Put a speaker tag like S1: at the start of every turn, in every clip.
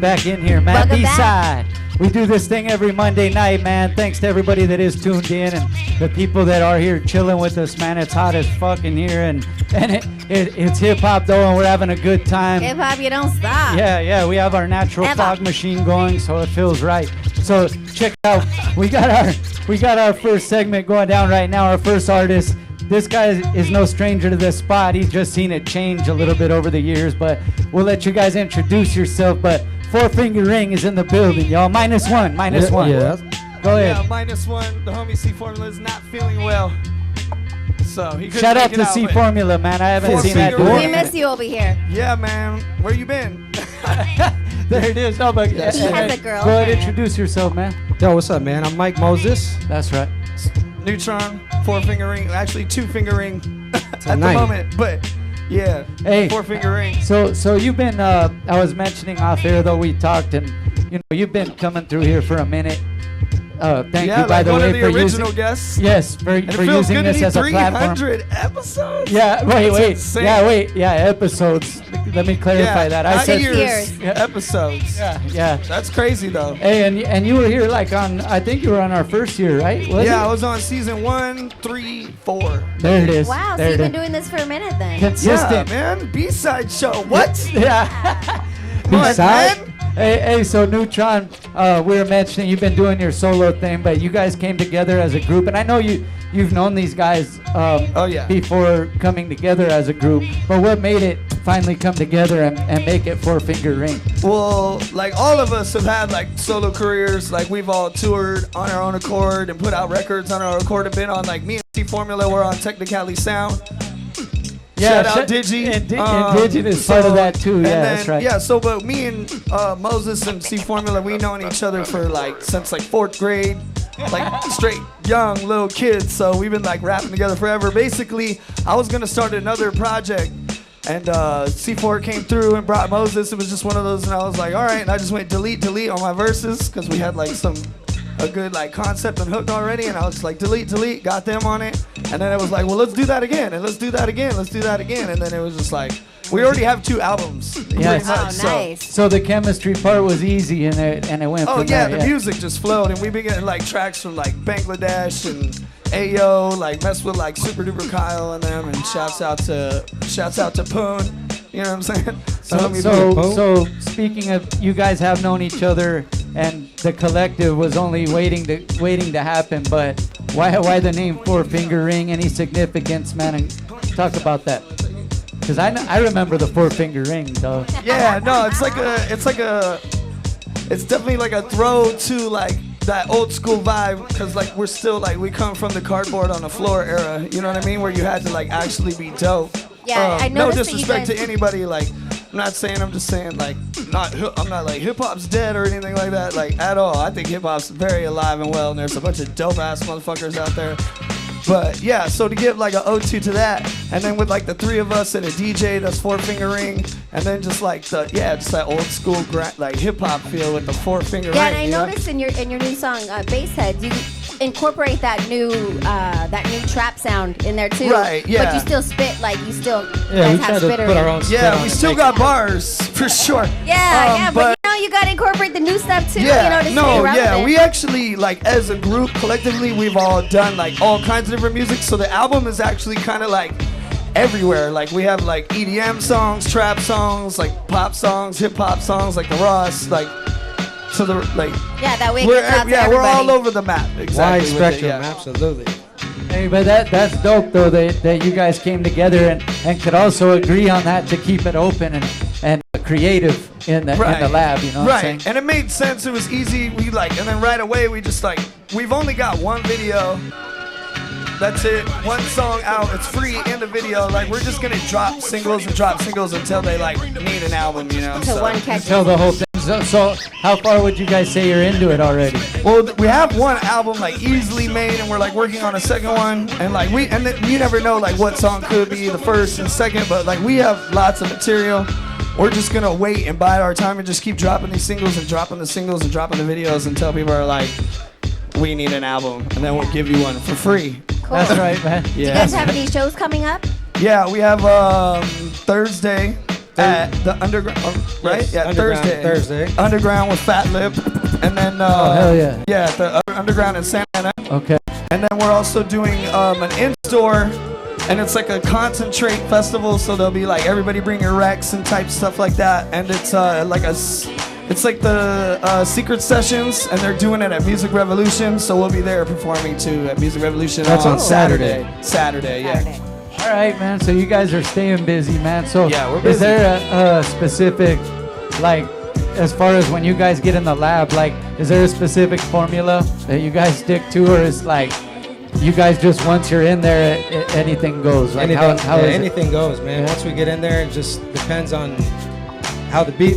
S1: back in here, man.
S2: Welcome
S1: Bside. We do this thing every Monday night, man. Thanks to everybody that is tuned in and the people that are here chilling with us, man. It's hot as fuck in here, and it's hip hop though, and we're having a good time.
S2: Hip hop, you don't stop.
S1: Yeah. We have our natural
S2: Ever.
S1: fog machine going, so it feels right. So check it out. We got our first segment going down right now. Our first artist. This guy is no stranger to this spot. He's just seen it change a little bit over the years, but we'll let you guys introduce yourself. But Four Finger Ring is in the building, y'all. -1. -1.
S3: Yeah.
S1: Go ahead.
S3: Yeah, -1. The homie C Formula is not feeling well. So he couldn't
S1: Shout out
S3: make it
S1: to C
S3: but-
S1: Formula, man. I haven't
S3: Four
S1: seen that
S3: Finger
S1: dude.
S2: We miss you over here.
S3: Yeah, man. Where you been?
S1: There it is. No, but
S3: He has
S2: a
S1: go ahead,
S2: girlfriend.
S1: introduce yourself, man.
S4: Yo, what's up, man? I'm Mike Moses.
S1: That's right.
S3: Neutron, Four Finger Ring. Actually, Two Finger Ring at the
S4: Tonight.
S3: moment. But yeah,
S1: Hey.
S3: Four Finger Ring.
S1: So you've been. I was mentioning off air though. We talked, and you've been coming through here for a minute. Thank
S3: Yeah,
S1: you, by
S3: like
S1: the
S3: one
S1: way,
S3: of the
S1: for
S3: original
S1: using.
S3: guests.
S1: Yes, for
S3: And it feels
S1: using
S3: good to
S1: this
S3: be
S1: as a platform.
S3: 300 episodes.
S1: Yeah,
S3: That's
S1: wait.
S3: insane.
S1: Yeah, episodes. Let me clarify that. I
S3: not
S1: said
S3: years,
S1: Yeah.
S3: episodes.
S1: Yeah.
S3: That's crazy though.
S1: Hey, and you were here like on. I think you were on our first year, right? Was
S3: Yeah,
S1: it?
S3: I was on season 1, 3, 4.
S1: There it is.
S2: Wow, so
S1: there
S2: you've
S1: it
S2: been
S1: is.
S2: doing this for a minute then.
S1: Consistent.
S3: Yeah, man. B-side show. What?
S1: Yeah.
S3: What,
S4: B-side?
S3: man?
S1: Hey, so Neutron, we were mentioning you've been doing your solo thing, but you guys came together as a group, and I know you've known these guys
S3: Oh, yeah.
S1: before coming together as a group, but what made it finally come together and make it Four Finger Ring?
S3: Well, like all of us have had like solo careers. Like we've all toured on our own accord and put out records on our accord. Have been on like me and C Formula. We're on Technically Sound. Shout out Digi.
S1: And Digit is part of that too.
S3: and
S1: Yeah,
S3: then,
S1: that's right.
S3: Yeah, so but me and Moses and C Formula, we known each other for like since like 4th grade, like straight young little kids. So we've been like rapping together forever. Basically, I was gonna start another project, and C4 came through and brought Moses. It was just one of those, and I was like, all right. And I just went delete on my verses because we had like a good like concept and hook already, and I was like delete, got them on it, and then it was like, well, let's do that again, and let's do that again, and then it was just like, we already have 2 albums.
S1: Yes.
S3: pretty much,
S2: Oh, nice.
S1: So the chemistry part was easy, and it went.
S3: Oh
S1: from
S3: yeah,
S1: there,
S3: the music just flowed, and we've been getting like tracks from like Bangladesh and Ayo, like mess with like Super Duper Kyle and them, and shouts out to Poon. You know what I'm saying?
S1: So speaking of, you guys have known each other, and the collective was only waiting to happen. But why the name Four Finger Ring? Any significance, man? And talk about that. Cause I remember the Four Finger Ring, though.
S3: Yeah, no, it's definitely like a throw to like that old school vibe, because like we're still like, we come from the cardboard on the floor era, you know what I mean, where you had to like actually be dope.
S2: Yeah, I
S3: no
S2: noticed that you
S3: disrespect to
S2: guys-
S3: anybody, like I'm just saying like I'm not like hip hop's dead or anything like that, like at all. I think hip hop's very alive and well, and there's a bunch of dope ass motherfuckers out there. But yeah, so to give like an ode to that, and then with like the 3 of us and a DJ that's Four Finger Ring, and then just like just that old school like hip hop feel with the Four Finger Ring.
S2: Yeah, and I
S3: you know?
S2: noticed in your new song, Bside, you incorporate that new trap sound in there too.
S3: Right, yeah.
S2: But you still spit like you still
S4: Yeah, we
S2: guys
S4: try
S2: have
S4: to
S2: spitter.
S4: put
S2: in.
S4: our own spin
S3: Yeah,
S4: on
S3: we
S4: it,
S3: still
S4: make
S3: got
S4: it-
S3: bars for sure.
S2: Yeah, but you gotta incorporate the new stuff too.
S3: Yeah,
S2: to stay relevant.
S3: we actually, like, as a group, collectively, we've all done, like, all kinds of different music, so the album is actually kind of, like, everywhere. Like, we have, like, EDM songs, trap songs, like, pop songs, hip-hop songs, like the Ross, like, so the, like,
S2: Yeah, that way it
S3: we're,
S2: gets out to
S3: we're
S2: everybody.
S3: all over the map, exactly.
S4: Wide
S3: with it,
S4: spectrum,
S3: yeah.
S4: absolutely.
S1: Hey, but that's dope though that you guys came together and could also agree on that to keep it open and creative in the lab. You know what I'm saying?
S3: And it made sense. It was easy. We like, and then right away we just like, we've only got one video. That's it. One song out. It's free in the video. Like, we're just gonna drop singles until they like need an album, you know.
S2: So one catch.
S1: Tell the whole thing. So how far would you guys say you're into it already?
S3: Well, we have one album like easily made, and we're like working on a second one. And like you never know like what song could be the first and second, but like we have lots of material. We're just gonna wait and bide our time and just keep dropping these singles and dropping the singles and dropping the videos until people are like, we need an album, and then we'll give you one for free.
S2: Cool.
S1: That's right, man.
S2: Do you guys have any shows coming up?
S3: Yeah, we have Thursday at the underground, right?
S4: Yes,
S3: Yeah,
S4: Underground, Thursday.
S3: Underground with Fat Lip, and then
S1: hell yeah.
S3: yeah, the underground in Santa Ana.
S1: Okay.
S3: And then we're also doing an in-store, and it's like a concentrate festival. So there'll be like everybody bring your Rex and type stuff like that, and it's it's like the secret sessions, and they're doing it at Music Revolution. So we'll be there performing too at Music Revolution.
S4: That's on Saturday.
S3: Saturday, yeah.
S1: All right, man. So you guys are staying busy, man. So
S3: Yeah, we're
S1: is
S3: busy.
S1: there a specific, like, as far as when you guys get in the lab, like, is there a specific formula that you guys stick to, or is like, you guys just once you're in there, anything goes? Like,
S4: Anything,
S1: how is it?
S4: anything goes, man.
S1: Yeah.
S4: Once we get in there, it just depends on how the beat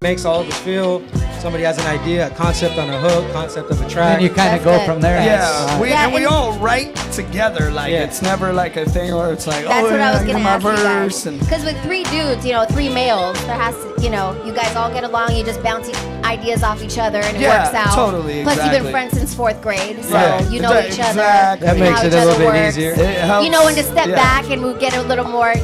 S4: makes all of us feel. Somebody has an idea, a concept on a hook, concept of a track.
S1: And you kind of
S2: That's
S1: go
S2: good.
S1: from there.
S3: Yeah, we
S2: Yeah, and-
S3: all write together. Like
S4: Yeah.
S3: it's never like a thing where it's like,
S2: That's
S3: oh,
S2: what I was
S3: yeah,
S2: gonna
S3: my
S2: ask you
S3: verse
S2: guys.
S3: and
S2: Because with 3 dudes, 3 males, there has to, you guys all get along. You just bounce ideas off each other, and it
S3: Yeah,
S2: works out.
S3: totally,
S2: Plus, you've
S3: exactly.
S2: been friends since 4th grade, so
S3: Right.
S2: you know each other.
S3: Exactly.
S4: That
S2: and
S4: makes
S2: how
S4: it
S2: each
S4: a little
S2: other
S4: bit
S2: works.
S4: easier.
S3: it helps.
S2: You know when to step
S3: Yeah.
S2: back and we'll get a little more,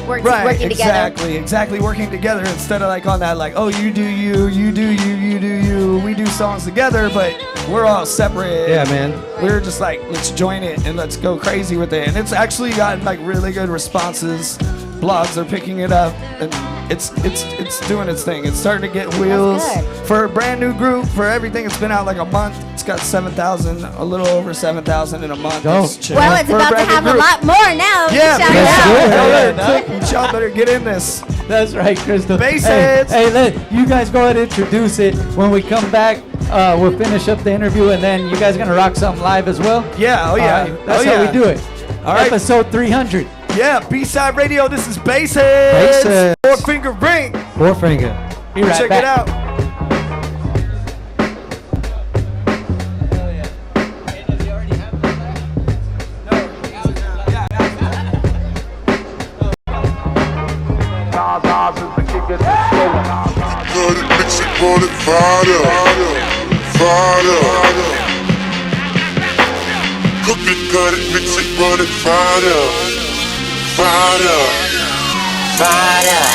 S3: Right,
S2: working together.
S3: exactly. Working together instead of like on that, like, oh, you do you, you do you, you do you. We do songs together, but we're all separate.
S4: Yeah, man.
S3: We're just like, let's join it and let's go crazy with it. And it's actually gotten like really good responses. Blogs are picking it up, and it's doing its thing. It's starting to get wheels
S2: good.
S3: for a brand new group. For everything, it's been out like a month. It's got 7,000, a little over 7,000 in a month.
S1: Dope.
S3: It's chill.
S2: Well, it's
S3: For
S2: about to
S3: brand new
S2: have a
S3: group.
S2: lot more now.
S3: Yeah,
S2: Shout
S1: That's
S2: out.
S1: good.
S3: Y'all better get in this.
S1: That's right, Crystal.
S3: Bass
S1: hey,
S3: heads.
S1: hey, let you guys go ahead and introduce it. When we come back, we'll finish up the interview, and then you guys gonna rock something live as well.
S3: Yeah, oh yeah.
S1: All right, that's
S3: oh,
S1: how
S3: yeah.
S1: we do it.
S3: All right.
S1: Episode 300.
S3: Yeah, Bside Radio, this is Bassheads.
S4: Bassheads.
S3: 4-finger ring.
S4: 4-finger.
S1: Be right
S3: Check
S1: back.
S3: it out.
S5: Cut it, mix it, run it, fire, fire. Cook it, cut it, mix it, run it, fire, fire, fire.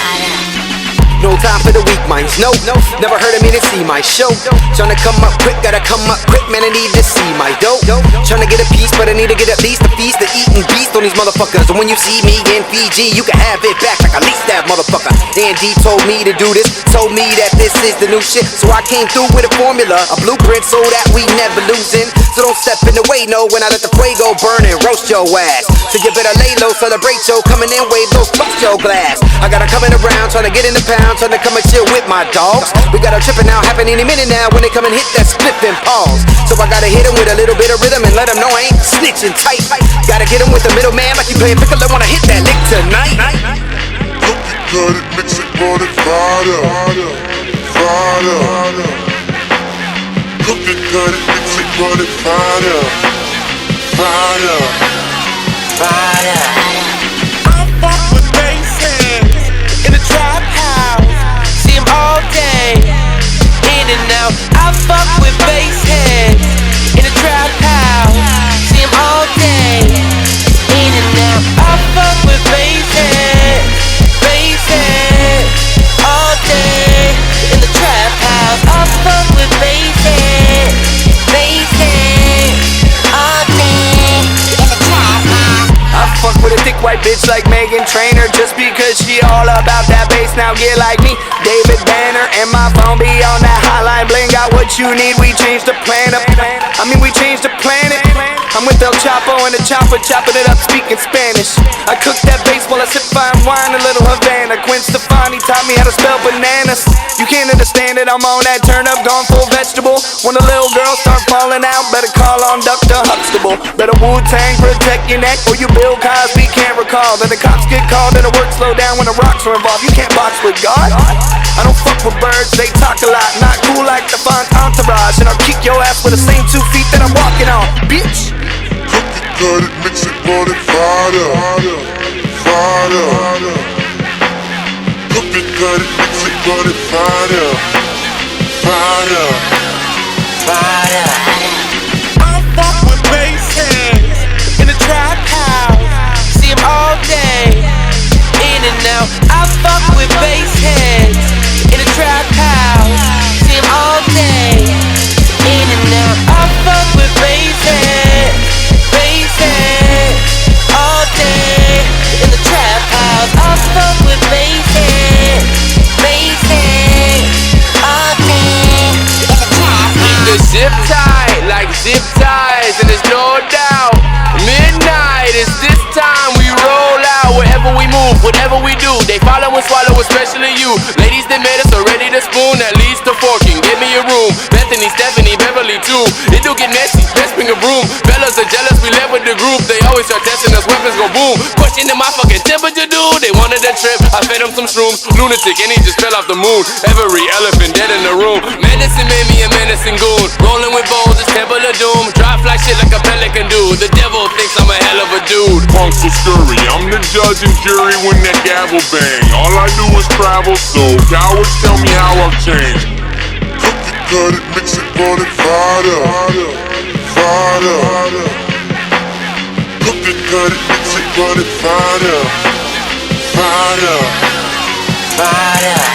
S6: No time for the weak minds, no, never heard of me to see my show. Tryna come up quick, gotta come up quick, man, I need to see my dope. Tryna get a piece, but I need to get at least a feast to eat and beast on these motherfuckers. And when you see me in Fiji, you can have it back like at least that motherfucker. Andy told me to do this, told me that this is the new shit. So I came through with a formula, a blueprint so that we never losing. So don't step in the way, no, when I let the fuego burn and roast your ass. So you better lay low, celebrate yo, coming in, wave low, fuck your glass. I got her coming around, tryna get in the pound, tryna come and chill with my dogs. We got her tripping now, happen any minute now when they come and hit that split and pause. So I gotta hit them with a little bit of rhythm and let them know I ain't snitching tight. Gotta get them with the middleman like you playing pickle, wanna hit that lick tonight.
S5: Cook it, cut it, mix it, run it, fire, fire. Cook it, cut it, mix it, run it, fire, fire, fire.
S7: I fuck with bass heads in the trap house. See 'em all day, in and out. I fuck with bass heads in the trap house. See 'em all day, in and out. I fuck with bass heads all day in the trap house. I fuck with bass heads all day in the trap house.
S3: I fuck with a thick white bitch like Megan Trainor just because she all about that bass. Now get like me, David Banner, and my phone be on that hotline bling. Got what you need, we changed the planet. We changed the planet. I'm with El Chapo and the chopper, chopping it up, speaking Spanish. I cook that bass while I sip fine wine, a little Havana. Gwen Stefani taught me how to spell bananas. You can't understand it, I'm on that turn up, gone full vegetable. When the little girls start falling out, better call on Dr. Huxtable. Better Wu-Tang, protect your neck, or you Bill Cosby can't recall. Then the cops get called and the work slow down when the rocks are involved. You can't box with God. I don't fuck with birds, they talk a lot. Not cool like the font entourage. And I'll kick your ass with the same 2 feet that I'm walking on, bitch.
S5: Cook it, cut it, mix it, run it, fire, fire. Cook it, cut it, mix it, run it, fire, fire, fire.
S7: I fuck with bass heads in the trap house. See 'em all day, in and out. I zip ties, and there's no doubt. Midnight is this time we roll out. Wherever we move, whatever we do, they follow and swallow, especially you. Ladies that made us are ready to spoon, at least the forking. Give me a room. Bethany, Stephanie, Beverly too. It do get messy, best bring a broom. Fellas are jealous, we left with the group. They always start testing us, weapons go boom. Questioning my fucking temperature, dude. They wanted a trip, I fed them some shrooms. Lunatic, and he just fell off the moon. Every elephant dead in the room. Medicine made me a menacing goon. Rolling with bows, it's Temple of Doom. Drop like shit like a pelican dude. The devil thinks I'm a hell of a dude.
S5: Punk so scurry, I'm the judge and jury when that gavel bang. All I do is travel, so cowards tell me how I've changed. Cook it, cut it, mix it, burn it, fire up, fire up. Cook it, cut it, mix it, burn it, fire up, fire up, fire up.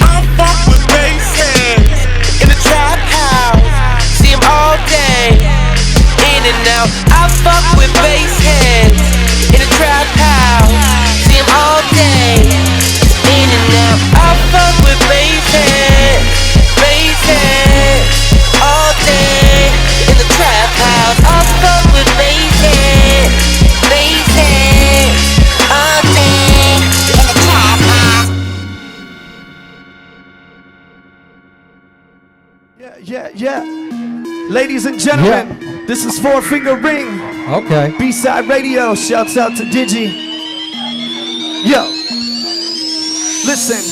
S7: I fuck with bass heads in the trap house. See 'em all day, in and out. I fuck with bass heads in the trap house. See 'em all day, in and out. I fuck with bass heads all day in the trap house. I fuck with bass heads all day in the trap house.
S3: Yeah. Ladies and gentlemen, this is Four Finger Ring.
S4: Okay.
S3: Bside Radio. Shouts out to Digi. Yo. Listen.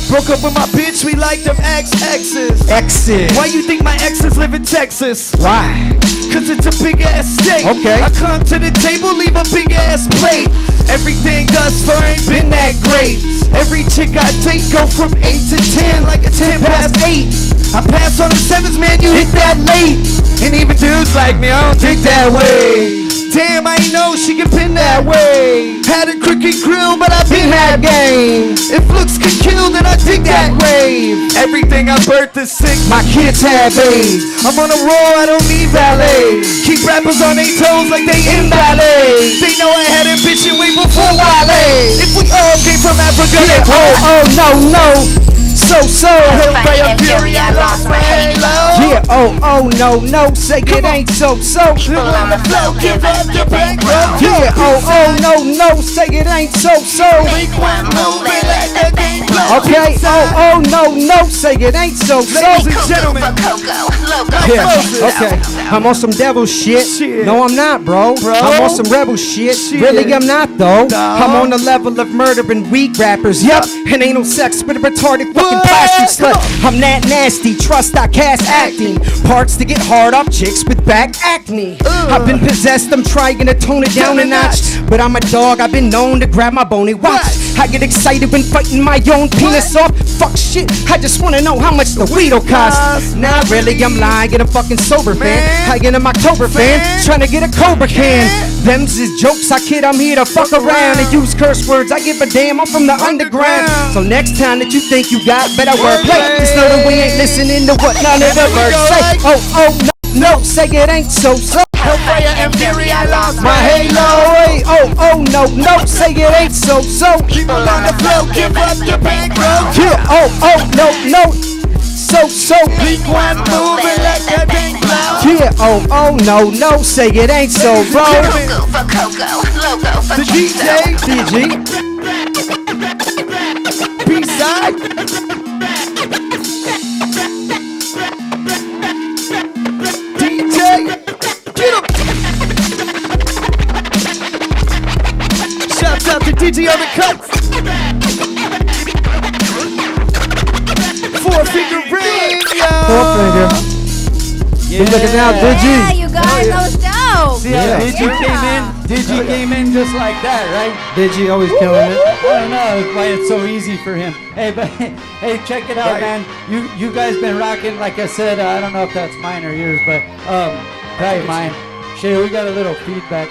S3: Broke up with my bitch, we like them exes.
S4: Exit.
S3: Why you think my exes live in Texas?
S4: Why?
S3: Cause it's a big ass steak.
S4: Okay.
S3: I come to the table, leave a big ass plate. Everything thus far ain't been that great. Every chick I date go from 8 to 10 like a 10 past 8. I pass on the sevens, man, you hit that late. And even dudes like me, I don't think that way. Damn, I ain't know she could pin that way. Had a crooked grill, but I been had game. If looks could kill, then I dig that wave. Everything I birthed is sick, my kids have AIDS. I'm on a roll, I don't need valet. Keep rappers on their toes like they in ballet. They know I had ambition way before Wale. If we all came from Africa, then
S4: no. So.
S3: Hellfire Fury, I lost my halo.
S4: Yeah, no, say it ain't so.
S3: People on the flow, give up your bankroll.
S4: Yeah, no, say it ain't so.
S3: Weak one moving like the game blow.
S4: Okay, no, say it ain't so.
S3: Ladies and gentlemen,
S4: Yeah, okay. I'm on some devil shit. No, I'm not, bro. I'm on some rebel shit. Really, I'm not, though. I'm on the level of murdering weak rappers. Yup, and ain't no sex with a retarded fucking plastic slut. I'm that nasty, trust I cast acting. Parts to get hard off chicks with back acne. I've been possessed, I'm trying to tone it down a notch. But I'm a dog, I've been known to grab my bony watch. I get excited when fighting my own penis off. Fuck shit, I just wanna know how much the weed'll cost. Nah, really, I'm lying, get a fucking sober fan. I get an October fan, trying to get a Cobra can. Them's is jokes, I kid, I'm here to fuck around and use curse words. I give a damn, I'm from the underground. So next time that you think you got better wordplay, just know that we ain't listening to what none of the birds say. No, say it ain't so.
S3: Hellfire and Fury, I lost
S4: My halo, hey, no, say it ain't so.
S3: People on the flow, give up your bankroll.
S4: Yeah, no, so.
S3: Weak one moving like the game blow.
S4: Yeah, no, say it ain't so, bro.
S2: Coco for Coco, logo for
S3: The DJ,
S4: DG,
S3: Bside. DJ, get him. Shouts out to DJ on the cuts. Four Finger Ring, yo.
S4: Yeah. Look at now,
S2: Yeah,
S4: Digi.
S2: you guys, that was dope.
S1: See how Digi came in just like that, right?
S4: Digi always killing it.
S1: I don't know that's why it's so easy for him. Hey, but hey, check it out, man. You guys been rocking, like I said. I don't know if that's mine or yours, but probably mine. Shay, we got a little feedback.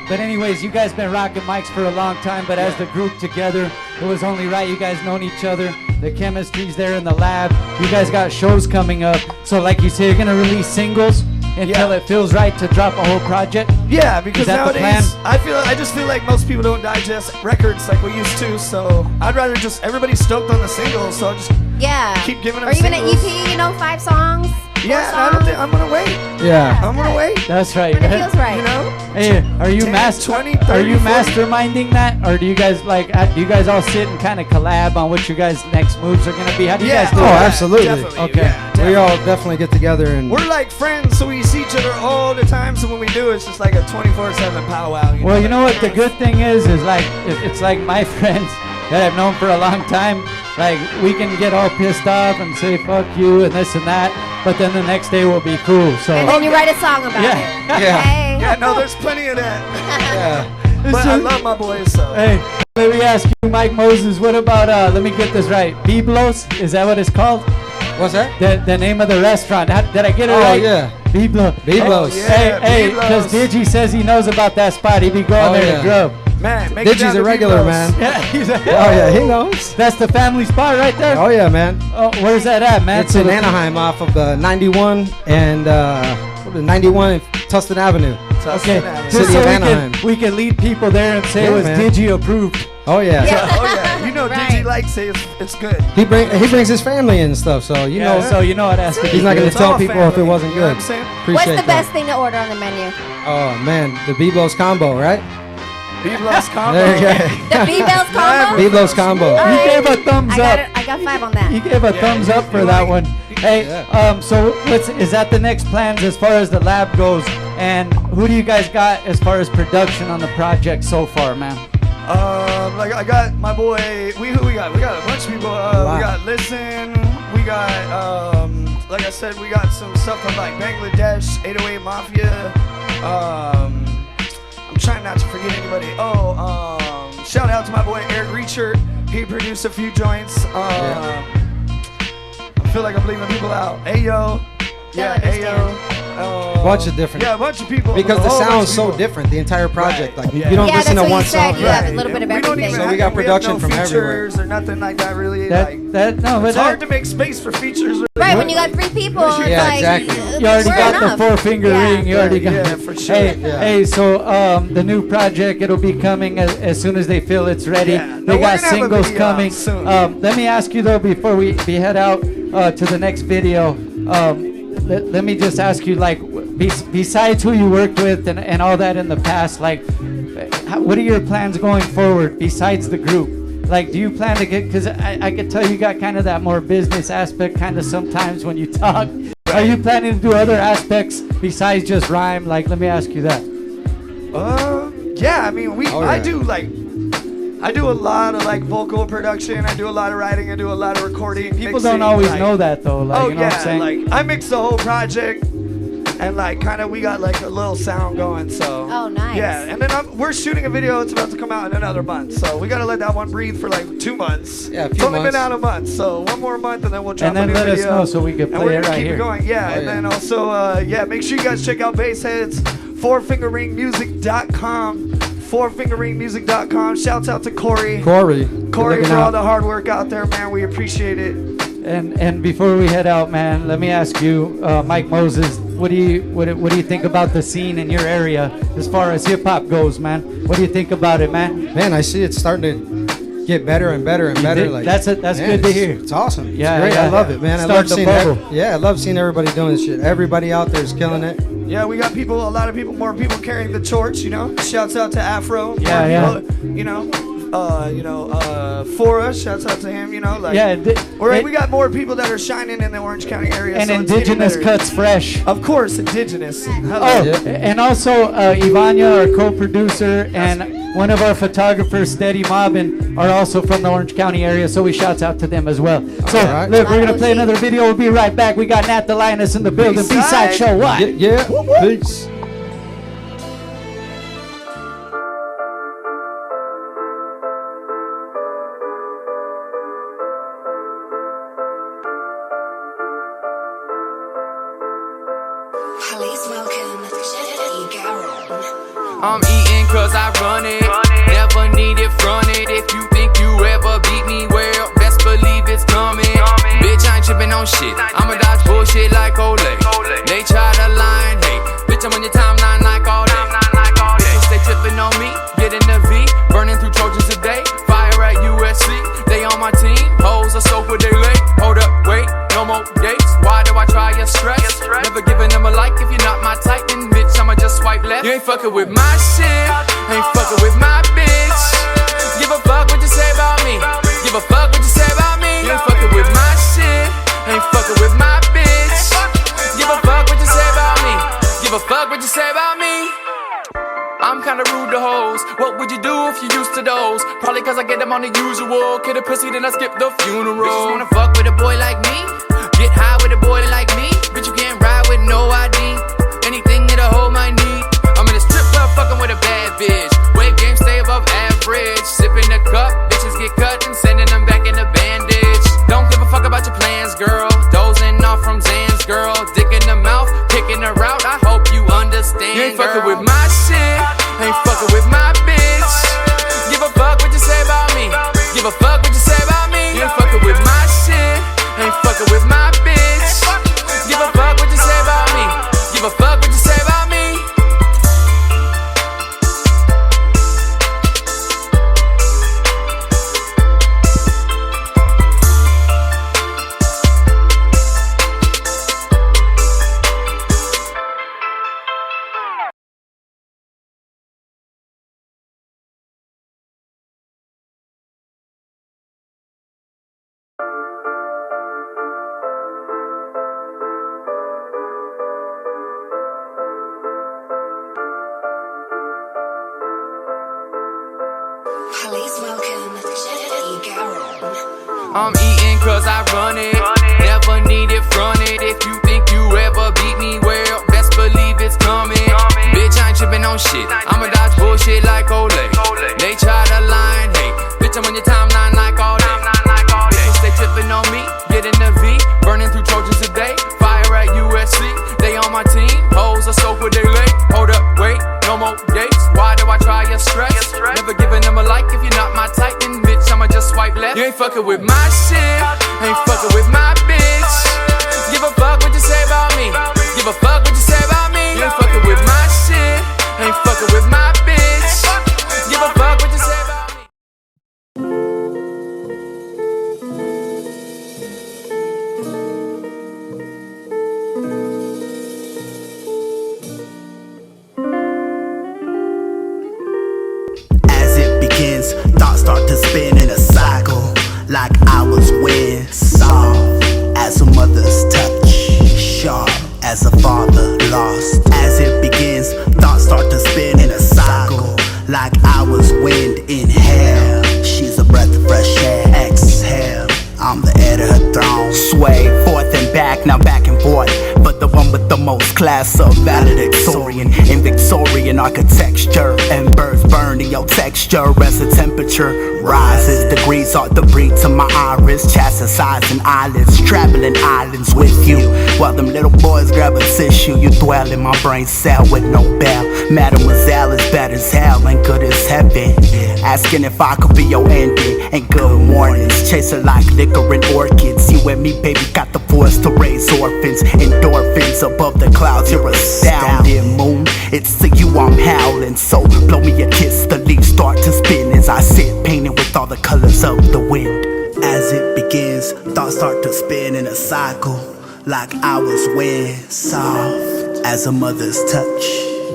S1: But anyways, you guys been rocking mics for a long time. But as the group together, it was only right. You guys known each other. The chemistry's there in the lab. You guys got shows coming up. So like you say, you're gonna release singles until it feels right to drop a whole project.
S3: Yeah, because
S1: Is that the
S3: nowadays
S1: plan?
S3: I just feel like most people don't digest records like we used to. So I'd rather just everybody's stoked on the singles. So I'll just
S2: Yeah.
S3: keep giving them
S2: Or even an
S3: singles.
S2: EP, 5 songs.
S3: Yeah, I don't think I'm gonna wait.
S4: Yeah.
S3: I'm gonna wait.
S1: That's right.
S2: When it feels right.
S3: You know?
S1: Hey, are you
S3: 10, 20, 30,
S1: are you
S3: 40?
S1: masterminding that, or do you guys do you guys all sit and kind of collab on what your guys' next moves are gonna be? How do you guys do
S4: Oh,
S1: that?
S4: absolutely.
S3: Definitely,
S1: Okay.
S3: yeah,
S4: We all definitely get together and
S3: We're like friends, so we see each other all the time. So when we do, it's just like a 24/7 powwow.
S1: Well, you know what the good thing is like it's like my friends that I've known for a long time. Like we can get all pissed off and say fuck you and this and that, but then the next day we'll be cool. So
S2: And then you write a song about
S1: Yeah.
S2: it.
S4: Yeah.
S2: Hey.
S3: Yeah, no, there's plenty of that.
S4: yeah.
S3: But I love my boys, so.
S1: hey, let me ask you, Mike Moses. What about let me get this right? Biblos, is that what it's called?
S4: What's that?
S1: The name of the restaurant. Did I get it
S4: Oh,
S1: right?
S4: yeah.
S1: Biblos.
S4: Biblos.
S3: Oh, yeah.
S1: Hey,
S3: Biblos.
S1: because Digi says he knows about that spot. He be going
S4: Oh,
S1: there
S4: yeah.
S1: to grub.
S3: Man, make it down
S4: Digi's
S3: to
S4: a regular,
S3: Biblos.
S4: man.
S1: Yeah, he's
S4: Oh, yeah, he knows.
S1: That's the family spot right there.
S4: Oh, yeah, man.
S1: Oh, where's that at, man?
S4: It's
S1: So
S4: in
S1: the-
S4: Anaheim off of 91 and 91 and Tustin Avenue.
S1: Okay,
S3: Avenue.
S1: just
S4: City
S1: so
S4: of
S1: we
S4: Anaheim.
S1: can lead people there and say
S4: Yeah,
S1: it was
S4: man.
S1: Digi approved.
S4: Oh, yeah.
S2: Yeah.
S3: Oh, yeah. You know,
S2: Right.
S3: Digi likes it. It's good.
S4: He brings his family and stuff, so you know.
S1: So you know it has to be.
S4: He's not
S1: good.
S4: going
S3: It's
S4: to tell
S3: all
S4: people if it
S3: family,
S4: wasn't
S3: you know
S4: good.
S3: what I'm saying?
S4: Appreciate
S2: What's the
S4: that.
S2: best thing to order on the menu?
S4: Oh, man. The Biblos combo, right?
S3: Biblos combo.
S4: There you go.
S2: The B-Bells combo?
S4: Biblos combo.
S2: All
S1: He
S2: right.
S1: gave a thumbs
S2: I got
S1: up.
S2: it. I got 5 on that.
S1: He gave a thumbs up for that one. Hey,
S4: Yeah.
S1: so is that the next plans as far as the lab goes? And who do you guys got as far as production on the project so far, man?
S3: Like I got my boy. Who we got? We got a bunch of people. We got Listen. We got like I said, we got some stuff from like Bangladesh, 808 Mafia. I'm trying not to forget anybody. Shout out to my boy Eric Reacher. He produced a few joints. I feel like I'm leaving people out. Ayo. Yeah, Ayo.
S4: Bunch of different.
S3: Yeah, a bunch of people.
S4: Because
S3: A
S4: the
S3: whole bunch
S4: sound's
S3: of
S4: so
S3: people.
S4: different, the entire project.
S3: Right.
S4: Like
S3: Yeah.
S4: you don't
S2: Yeah,
S4: listen
S2: that's
S4: to
S2: what
S4: one
S2: you said.
S4: song.
S2: You have
S3: Right.
S2: a little bit of
S3: We don't
S2: everything.
S3: even
S4: So we
S3: have-
S4: got production
S3: no
S4: from everywhere.
S3: features or nothing like that really.
S1: That
S3: like,
S1: no, but
S3: it's
S1: that,
S3: hard to make space for features.
S2: Right, when you got 3 people, it's
S4: Yeah,
S2: like,
S4: exactly.
S1: you already
S2: we're
S1: got
S2: enough.
S1: the 4-finger
S2: Yeah.
S1: ring. You already got.
S3: Yeah, for sure.
S1: Hey,
S4: Yeah.
S1: hey. So the new project, it'll be coming as soon as they feel it's ready.
S3: Yeah. No,
S1: They
S3: we're
S1: got
S3: gonna have a
S1: singles
S3: video out
S1: coming.
S3: soon.
S1: Let me ask you though, before we head out to the next video. Let me just ask you, like, besides who you worked with and all that in the past, like, what are your plans going forward besides the group? Like, do you plan to get, because I could tell you got kind of that more business aspect kind of sometimes when you talk. Are you planning to do other aspects besides just rhyme? Like, let me ask you that.
S3: Yeah, I mean,
S4: Oh,
S3: I
S4: yeah.
S3: I do a lot of like vocal production. I do a lot of writing. I do a lot of recording.
S1: People
S3: mixing,
S1: don't always
S3: like-
S1: know that though. Like,
S3: Oh
S1: you know
S3: yeah,
S1: what I'm saying?
S3: like I mix the whole project, and like kind of we got like a little sound going. So
S2: Oh, nice.
S3: Yeah, and then we're shooting a video. It's about to come out in another month, so we gotta let that one breathe for like 2 months.
S4: Yeah, a
S3: it's
S4: few
S3: only been
S4: months.
S3: out a month, so one more month, and then we'll drop
S1: And then
S3: a new
S1: let us
S3: video.
S1: know so we can
S3: And
S1: play
S3: we're
S1: it
S3: gonna
S1: right
S3: keep
S1: here.
S3: it going. Yeah,
S4: Oh,
S3: and
S4: yeah.
S3: then also make sure you guys check out Baseheads, 4fingerringmusic.com. 4fingerringmusic.com. Shouts out to Corey.
S4: Corey
S3: Corey,
S4: looking
S3: for all
S4: out.
S3: the hard work out there, man. We appreciate it.
S1: And before we head out, man, let me ask you, Mike Moses, what do you think about the scene in your area as far as hip hop goes, man? What do you think about it, man?
S4: Man, I see it's starting to get better and better and
S1: You
S4: better.
S1: did-
S4: Like
S1: that's good to hear.
S4: It's awesome. It's
S1: Yeah,
S4: great.
S1: yeah.
S4: I love it, man. I
S1: Start
S4: love
S1: the
S4: seeing
S1: bubble.
S4: I love seeing everybody doing this shit. Everybody out there is killing it.
S3: Yeah, we got people, a lot of people, more people carrying the torch, you know. Shouts out to Afro.
S1: Yeah,
S3: more
S1: yeah.
S3: people, for us, shouts out to him, you know. Like,
S1: Yeah,
S3: we got more people that are shining in the Orange County area.
S1: and
S3: so it's getting
S1: indigenous
S3: better.
S1: cuts fresh.
S3: Of course, indigenous. Hello.
S1: Oh,
S4: Yeah.
S1: and also Ivania, our co-producer, and one of our photographers, Steady Mobbin, are also from the Orange County area, so we shouts out to them as well. So
S4: All right.
S1: look, we're gonna play another video. We'll be right back. We got Nat the Lioness in the building.
S3: Bside.
S1: B-side show. What?
S4: Yeah. Peace.
S8: Please welcome
S7: I'm eating cause I run it. Never need it fronted. If you think you ever beat me, well, best believe it's coming. Bitch, I ain't tripping on shit. I'ma dodge bullshit like Olay. They try to line, hey. Bitch, I'm on your timeline like all day. Bitches stay tripping on me. Get in the V. Burning through Trojans a day. Fire at USC. They on my team. Hoes are so good they late. Hold up, wait. No more dates. Why do I try your stress? You ain't fucking with my shit, ain't fucking with my bitch. Give a fuck what you say about me. Give a fuck what you say about me. You ain't fucking with my shit, ain't fucking with my bitch. Give a fuck what you say about me. Give a fuck what you say about me. I'm kinda rude to hoes. What would you do if you used to those? Probably cause I get them on the usual. Get a pussy, then I skip the funeral. Bitches wanna fuck with a boy like me. Get high with a boy like me. Bitch, you can't ride with no ID. Anything that a hoe might need. I'm in a strip club fucking with a bad bitch. Wave game stay above average. Sipping the cup, bitches get cut and sending them back in a bandage. Don't give a fuck about your plans, girl. Dozing off from Zans, girl. Dick in the mouth, kicking her out. I hope you understand. You ain't fucking with my shit, ain't fucking with my bitch. Give a fuck what you say about me. Give a fuck what you say about me. You ain't fucking with my shit, ain't fucking with my bitch. Give a fuck what you say about me. Give a fuck what you say about me.
S8: Please welcome
S7: I'm eating cause I run it. Never need it fronted. If you think you ever beat me, well, best believe it's coming. Bitch, I ain't tripping on shit. I'ma dodge bullshit like Olay. They try to line, hey. Bitch, I'm on your timeline like all day. Bitches stay tripping on me. Get in the V. Burning through Trojans a day. Fire at USC. They on my team. Hoes are so good they late. Hold up, wait. No more dates. Why do I try your stress? Never giving them a like if you're not my type. Then bitch, I'ma just swipe left. You ain't fucking with my shit, ain't fucking with my bitch. Give a fuck what you say about me. Give a fuck what you say about me. You ain't fucking with my shit, ain't fucking with my bitch. Give a fuck what you say about me.
S9: Thoughts start to spin in a cycle, like I was when soft as a mother's touch, sharp as a father lost. As it begins, thoughts start to spin in a cycle, like I was wind in hell. She's a breath of fresh air. Exhale, I'm the heir to her throne. Sway forth and back, now back and forth. But the one with the most class of valedictorian in Victorian architecture. And birds burn in your texture as the temperature rises. Degrees are the breed to my iris. Chastising eyelids, traveling islands with you. While them little boys grab a tissue, you dwell in my brain cell with no bell. Mademoiselle is bad as hell and good as heaven. Asking if I could be your ending. And good mornings, chasing like liquor and orchids. You and me, baby, got the force to raise orphans. Endorphins above the clouds, you're astounding moon. It's to you I'm howling, so blow me a kiss. The leaves start to spin as I sit, painted with all the colors of the wind. As it begins, thoughts start to spin in a cycle, like I was wind, soft as a mother's touch,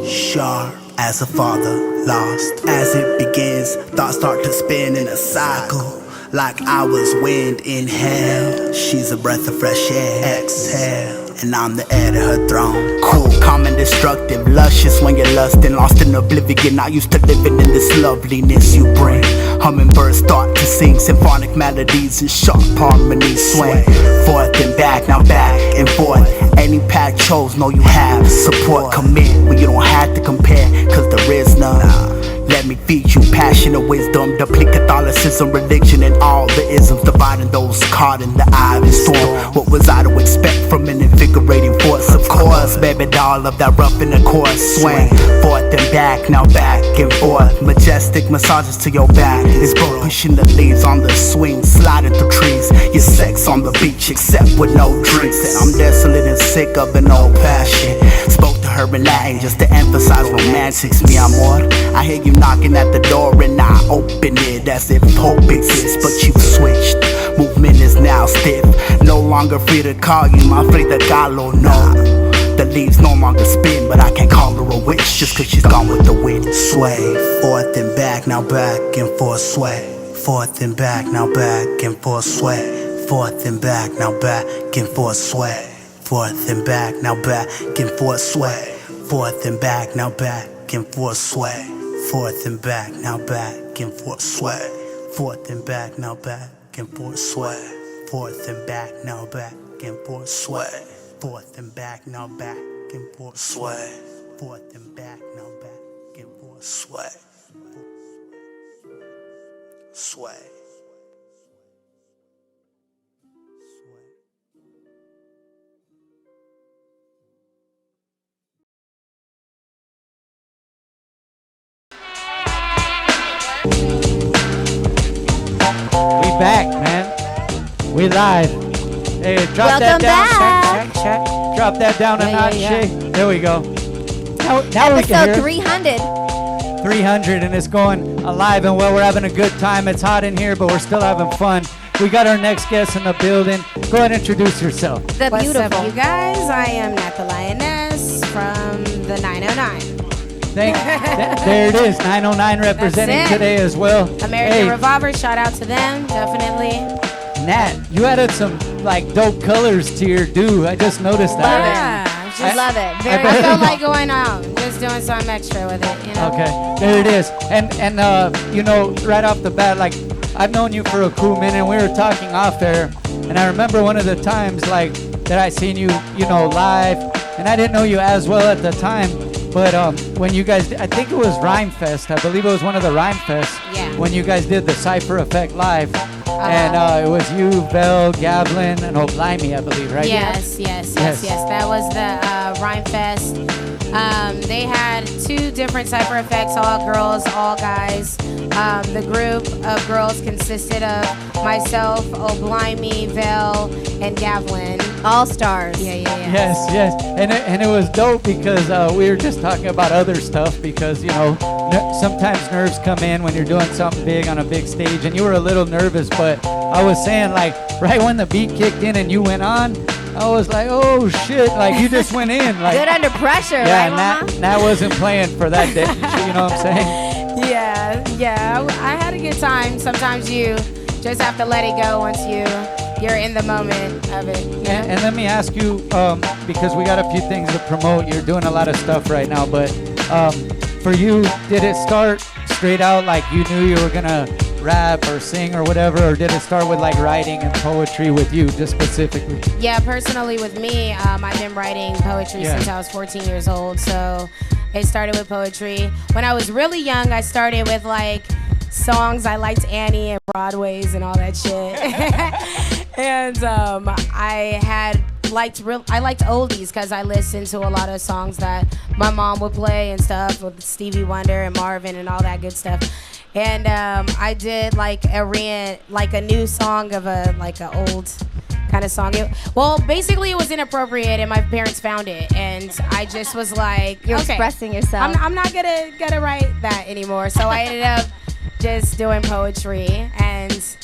S9: sharp as a father lost. As it begins, thoughts start to spin in a cycle, like I was wind in hell. She's a breath of fresh air. Exhale, and I'm the heir to her throne. Cool, calm and destructive, luscious when you're lusting, lost in oblivion. Not used to living in this loveliness you bring. Hummingbirds start to sing symphonic melodies and sharp harmonies. Swing forth and back, now back and forth. Any path chose, know you have support. Commit when you don't have to compare, cause there is none. Let me feed you passion and wisdom. Deplete Catholicism, religion, and all the isms. Dividing those caught in the eye of the storm. What was I to expect from an invigorating force? Of course, baby doll of that rough in the course. Swing forth and back, now back and forth. Majestic massages to your back. It's both pushing the leaves on the swing, sliding through trees. Your sex on the beach, except with no drinks. And I'm desolate and sick of an old passion. Spoke to her in Latin just to emphasize romantics, mi amor. I hear you knocking at the door and I open it as if hope exists, but you switched. Movement is now stiff, no longer free to call you my Frida Kahlo, no. The leaves no longer spin, but I can't call her a witch just cause she's gone with the wind. Sway, forth and back, now back and forth, sway. Forth and back, now back and forth, sway. Forth and back, now back and forth, sway. Forth and back, now back and forth, sway. Forth and back, now back and forth, sway. Forth and back, now back and forth, sway. Forth and back, now back and forth, sway. Forth and back, now back and forth, sway. Forth and back, now back and forth, sway. Forth and back, now back and forth, sway. Sway.
S1: We back, man. We live. Hey, drop that
S2: Welcome
S1: down.
S2: back.
S1: Check. Drop that down a
S2: Yeah,
S1: notch.
S2: yeah, yeah.
S1: Shay. There we go. Now we can hear
S2: Episode
S1: it.
S2: 300.
S1: 300 and it's going alive and well. We're having a good time. It's hot in here, but we're still having fun. We got our next guest in the building. Go ahead and introduce yourself.
S2: The
S10: What's
S2: beautiful.
S10: up, you guys? I am Nat the Lioness from the 909.
S1: There it is. 909 representing
S10: That's it.
S1: today as well.
S10: American
S1: Hey,
S10: Revolver, shout out to them, definitely.
S1: Nat, you added some like dope colors to your do. I just noticed that.
S10: Yeah, just
S2: Love it.
S10: very,
S1: I
S10: I
S1: bet-
S10: felt like going out, just doing something extra with it, you know?
S1: Okay, there it is. And you know, right off the bat, like I've known you for a cool minute. And we were talking off air, and I remember one of the times like that I seen you, you know, live, and I didn't know you as well at the time. But when you guys, I think it was Rhyme Fest. I believe it was one of the Rhyme Fests.
S10: Yeah.
S1: When you guys did the Cypher Effect live, and it was you, Vel, Gavlin, and Blimey, I believe, right?
S10: Yes. That was the Rhyme Fest. They had 2 different Cypher Effects, all girls, all guys. The group of girls consisted of myself, Blimey, Vel, and Gavlin.
S2: All stars.
S10: Yeah.
S1: Yes, and it was dope because we were just talking about other stuff because you know sometimes nerves come in when you're doing something big on a big stage, and you were a little nervous, but I was saying like right when the beat kicked in and you went on, I was like, oh shit, like you just went in, like
S2: Good under pressure,
S1: yeah,
S2: right,
S1: and
S2: Mama?
S1: Nat wasn't playing for that day, you know what I'm saying?
S10: Yeah. I had a good time. Sometimes you just have to let it go once you're in the moment of it. You know?
S1: And let me ask you, because we got a few things to promote. You're doing a lot of stuff right now, but for you, did it start straight out like you knew you were gonna rap or sing or whatever, or did it start with like writing and poetry with you, just specifically?
S10: Yeah, personally with me, I've been writing poetry since I was 14 years old. So it started with poetry. When I was really young, I started with like songs. I liked Annie and Broadways and all that shit. And I liked oldies because I listened to a lot of songs that my mom would play and stuff with Stevie Wonder and Marvin and all that good stuff. And I did like a new song of a old kind of song. Basically it was inappropriate and my parents found it, and I just was like,
S2: You're
S10: okay,
S2: expressing yourself.
S10: I'm not gonna write that anymore. So I ended up just doing poetry, and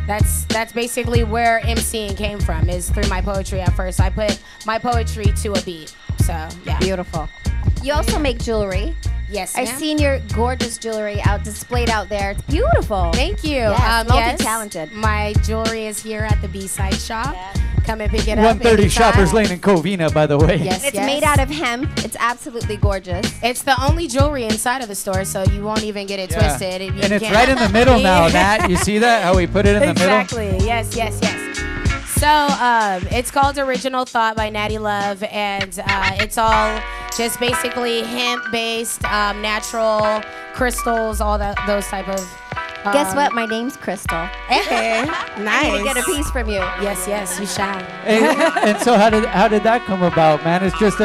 S10: that's basically where MCing came from, is through my poetry at first. I put my poetry to a beat. So yeah.
S2: Beautiful. You also make jewelry.
S10: Yes,
S2: I've
S10: ma'am.
S2: seen your gorgeous jewelry displayed out there. It's beautiful.
S10: Thank you.
S2: Yes, multi-talented.
S10: My jewelry is here at the Bside shop. Come and pick it up.
S1: 130
S10: anytime.
S1: Shoppers Lane in Covina, by the way.
S10: Yes,
S2: It's made out of hemp. It's absolutely gorgeous.
S10: It's the only jewelry inside of the store, so you won't even get it
S1: Yeah.
S10: twisted.
S1: And it's right in the middle now, Nat. You see that? How we put it in the middle?
S10: Exactly. Yes. So it's called Original Thought by Natty Love, and it's all just basically hemp-based, natural crystals, all those type of.
S2: Guess what? My name's Crystal.
S10: Hey,
S2: I
S10: nice.
S2: need to get a piece from you.
S10: Yes, you shall.
S1: And so how did that come about, man? It's just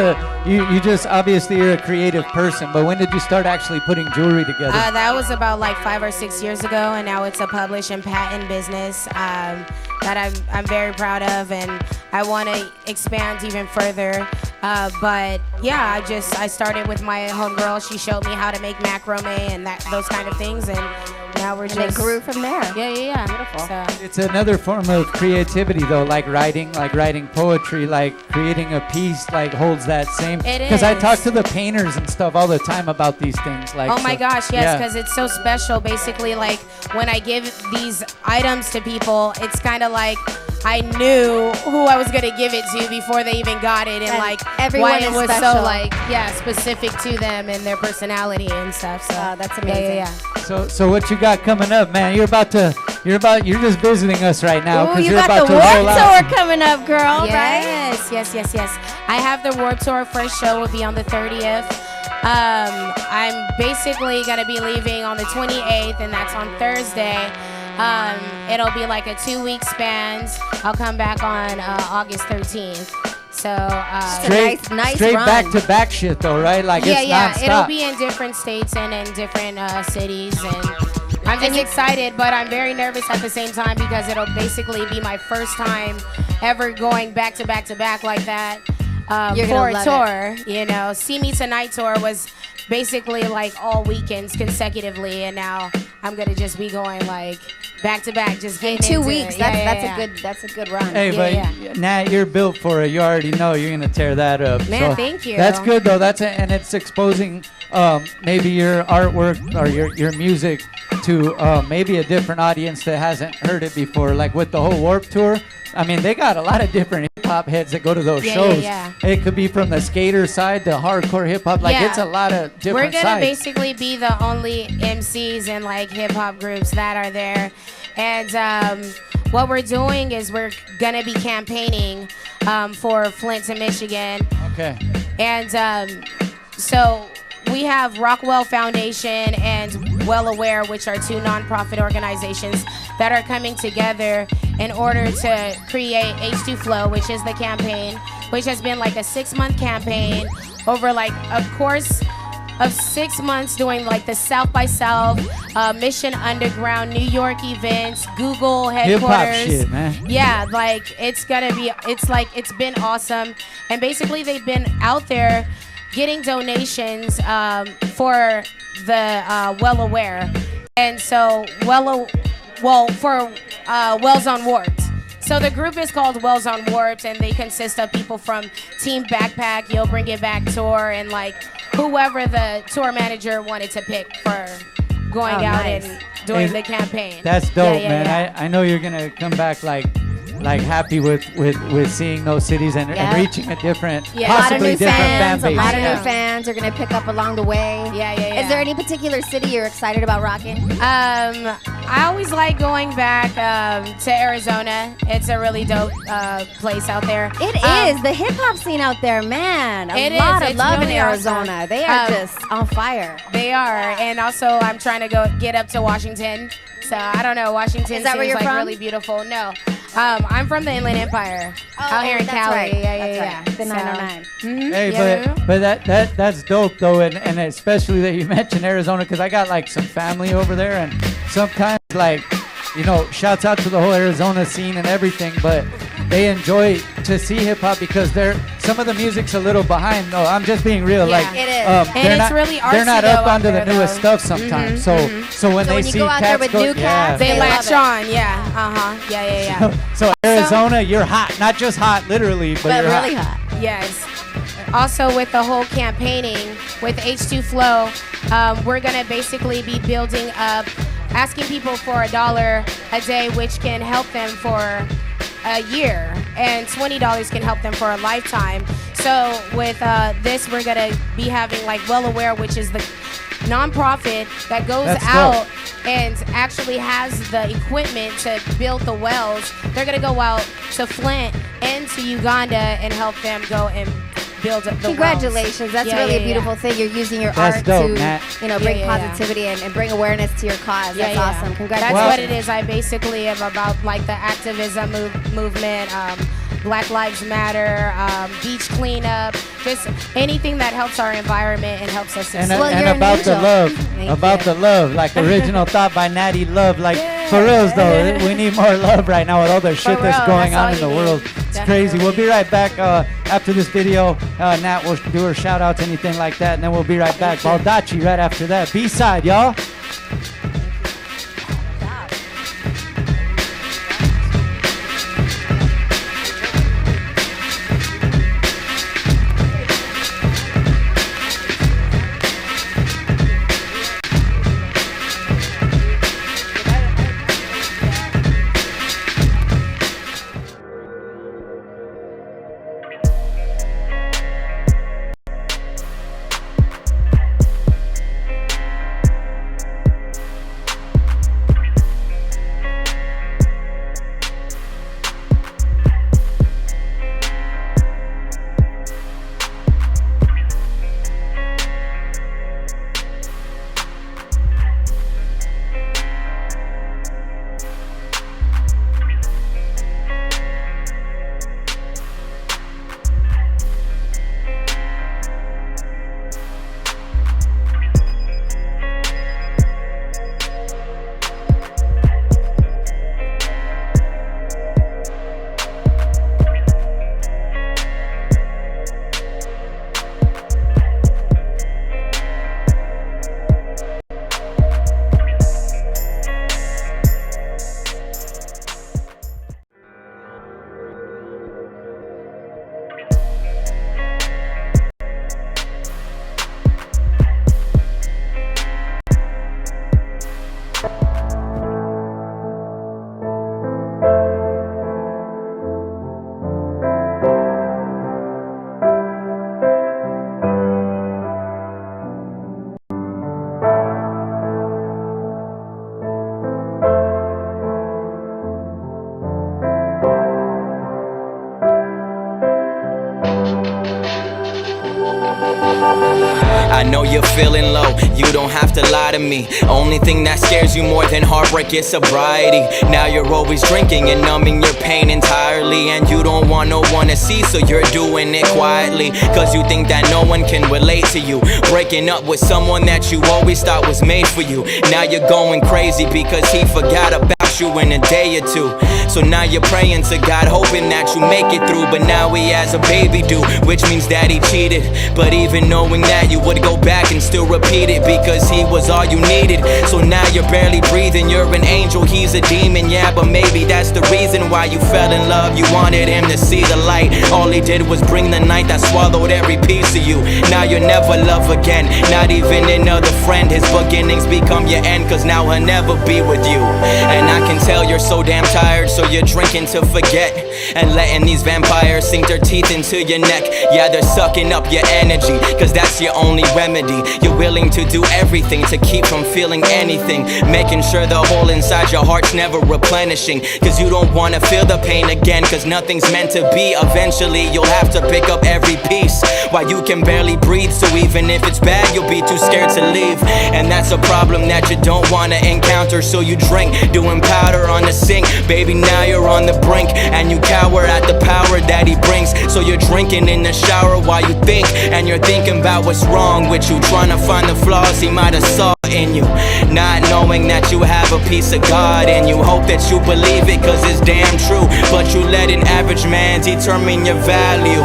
S1: you just obviously you're a creative person, but when did you start actually putting jewelry together?
S10: That was about like 5 or 6 years ago, and now it's a publish and patent business that I'm very proud of, and I want to expand even further. But yeah, I started with my homegirl. She showed me how to make macrame and those kind of things, and now we're
S2: And
S10: just
S2: it grew from there.
S10: Yeah.
S2: Beautiful.
S10: So,
S1: It's another form of creativity, though, like writing poetry, like creating a piece, like holds that same.
S10: It
S1: Because I
S10: is.
S1: talk to the painters and stuff all the time about these things. Like,
S10: oh my
S1: so-
S10: gosh, yes,
S1: yeah.
S10: because it's so special. Basically, like when I give these items to people, it's kind of like I knew who I was gonna give it to before they even got it, and like
S2: everyone
S10: why
S2: is
S10: it was
S2: special.
S10: so like specific to them and their personality and stuff. So
S2: That's amazing.
S10: Yeah.
S1: So what you got coming up, man? You're just visiting us right now
S2: Ooh,
S1: because
S2: you
S1: you're
S2: got
S1: about
S2: the
S1: to roll
S2: Warped
S1: out.
S2: Tour coming up, girl, right?
S10: Yes. I have the Warped Tour. First show will be on the 30th. I'm basically gonna be leaving on the 28th, and that's on Thursday. It'll be like a 2-week span. I'll come back on August 13th. So
S2: nice
S1: straight
S2: run.
S1: back to back shit though, right? Like it's nonstop.
S10: It'll be in different states and in different cities, and I'm just excited, but I'm very nervous at the same time because it'll basically be my first time ever going back to back to back like that
S2: You're
S10: for
S2: gonna
S10: a tour. You know, See Me Tonight tour was basically like all weekends consecutively, and now I'm gonna just be going like back to back, just getting
S2: 2
S10: into
S2: weeks.
S10: it.
S2: That's a good run.
S1: Hey, but Nat, you're built for it. You already know you're gonna tear that up.
S10: Man,
S1: So
S10: thank you.
S1: That's good though. And it's exposing maybe your artwork or your music to maybe a different audience that hasn't heard it before. Like with the whole Warped Tour, I mean, they got a lot of different hip hop heads that go to those shows.
S10: Yeah.
S1: It could be from the skater side to hardcore hip hop. Like it's a lot of different
S10: We're gonna
S1: sides.
S10: basically be the only MCs and like hip hop groups that are there, and what we're doing is we're gonna be campaigning for Flint to Michigan.
S1: Okay.
S10: And so we have Rockwell Foundation and Well Aware, which are two nonprofit organizations that are coming together in order to create H2 Flow, which is the campaign, which has been like a 6-month campaign over like a course of 6 months doing like the South by South, Mission Underground, New York events, Google headquarters.
S1: Hip hop shit, man.
S10: Yeah, like it's been awesome. And basically they've been out there getting donations for the Well Aware. And so for Wells on Warped. So the group is called Wells on Warped, and they consist of people from Team Backpack, You'll Bring It Back Tour, and like whoever the tour manager wanted to pick for going out and doing the campaign.
S1: That's dope,
S10: Yeah.
S1: man. I know you're gonna come back like happy with seeing those cities and reaching a different, possibly different fan base.
S2: A lot of new fans are gonna pick up along the way.
S10: Yeah.
S2: Is there any particular city you're excited about rocking?
S10: I always like going back to Arizona. It's a really dope place out there.
S2: It is the hip hop scene out there, man. A lot of love in Arizona. They are just on fire.
S10: They are, and also I'm trying to get up to Washington. So I don't know. Washington
S2: Is that where
S10: seems
S2: you're
S10: like
S2: from?
S10: really beautiful. No, I'm from the Inland Empire out here in
S2: that's
S10: Cali.
S2: right.
S10: Yeah.
S2: The 909.
S1: Hey, but that's dope though, and especially that you mentioned Arizona, because I got like some family over there, and sometimes like, you know, shouts out to the whole Arizona scene and everything, but they enjoy to see hip hop because some of the music's a little behind. No, I'm just being real.
S10: Yeah,
S1: like
S10: it is.
S1: and
S10: it's really artsy
S1: they're not up
S10: though
S1: onto
S10: out
S1: the
S10: there,
S1: newest
S10: though.
S1: stuff sometimes. So when
S2: So
S1: they
S2: when you
S1: see
S2: go out there
S1: cats
S2: with new cats,
S10: They
S2: They
S10: latch
S2: love
S10: on. Yeah. Yeah.
S1: So Arizona, you're hot, not just hot literally, but you're
S2: really hot.
S10: Yes. Also, with the whole campaigning with H2 Flow, we're gonna basically be building up, asking people for $1 a day, which can help them for a year, and $20 can help them for a lifetime. So with this, we're gonna be having like Well Aware, which is the nonprofit that goes
S1: That's
S10: out
S1: dope.
S10: and actually has the equipment to build the wells. They're gonna go out to Flint and to Uganda and help them go and build up the
S2: Congratulations.
S10: wells.
S2: That's
S10: Yeah,
S2: really
S10: yeah,
S2: a beautiful thing. You're using your
S1: That's
S2: art
S1: dope,
S2: to,
S1: Matt.
S2: bring
S10: Yeah.
S2: positivity and bring awareness to your cause. That's awesome.
S10: That's
S2: Congratulations.
S10: what it is. I basically am about like the activism movement, Black Lives Matter, beach cleanup, just anything that helps our environment and helps us
S1: And,
S10: succeed.
S2: Well,
S1: and
S2: you're an
S1: about the
S2: angel.
S1: love,
S2: Thank
S1: about
S2: you.
S1: the love, like original thought by Natty Love. Like for reals though, we need more love right now with all the shit that's
S10: real,
S1: going
S10: that's all
S1: on in
S10: you
S1: the
S10: need.
S1: world. It's
S10: Definitely.
S1: crazy. We'll be right back after this video. Nat will do her shout outs, anything like that, and then we'll be right back. Baldacci right after that. Bside, y'all.
S11: I know you're feeling low, you don't have to lie to me. Only thing that scares you more than heartbreak is sobriety. Now you're always drinking and numbing your pain entirely, and you don't want no one to see, so you're doing it quietly. Cause you think that no one can relate to you, breaking up with someone that you always thought was made for you. Now you're going crazy because he forgot about you in a day or two. So now you're praying to God, hoping that you make it through. But now he has a baby due, which means that he cheated. But even knowing that, you would go back and still repeat it, because he was all you needed. So now you're barely breathing, you're an angel, he's a demon. Yeah, but maybe that's the reason why you fell in love. You wanted him to see the light, all he did was bring the night that swallowed every piece of you. Now you'll never love again, not even another friend. His beginnings become your end, cause now he'll never be with you. And I can tell you're so damn tired, so you're drinking to forget, and letting these vampires sink their teeth into your neck. Yeah, they're sucking up your energy, cause that's your only remedy. You're willing to do everything to keep from feeling anything, making sure the hole inside your heart's never replenishing. Cause you don't wanna feel the pain again, cause nothing's meant to be. Eventually you'll have to pick up every piece while you can barely breathe. So even if it's bad, you'll be too scared to leave, and that's a problem that you don't wanna encounter. So you drink, doing powder on the sink. Baby, now you're on the brink, and you cower at the power that he brings. So you're drinking in the shower while you think, and you're thinking about what's wrong with you, trying to find the flaws he might have saw in you, not knowing that you have a piece of God in you. Hope that you believe it, cause it's damn true, but you let an average man determine your value.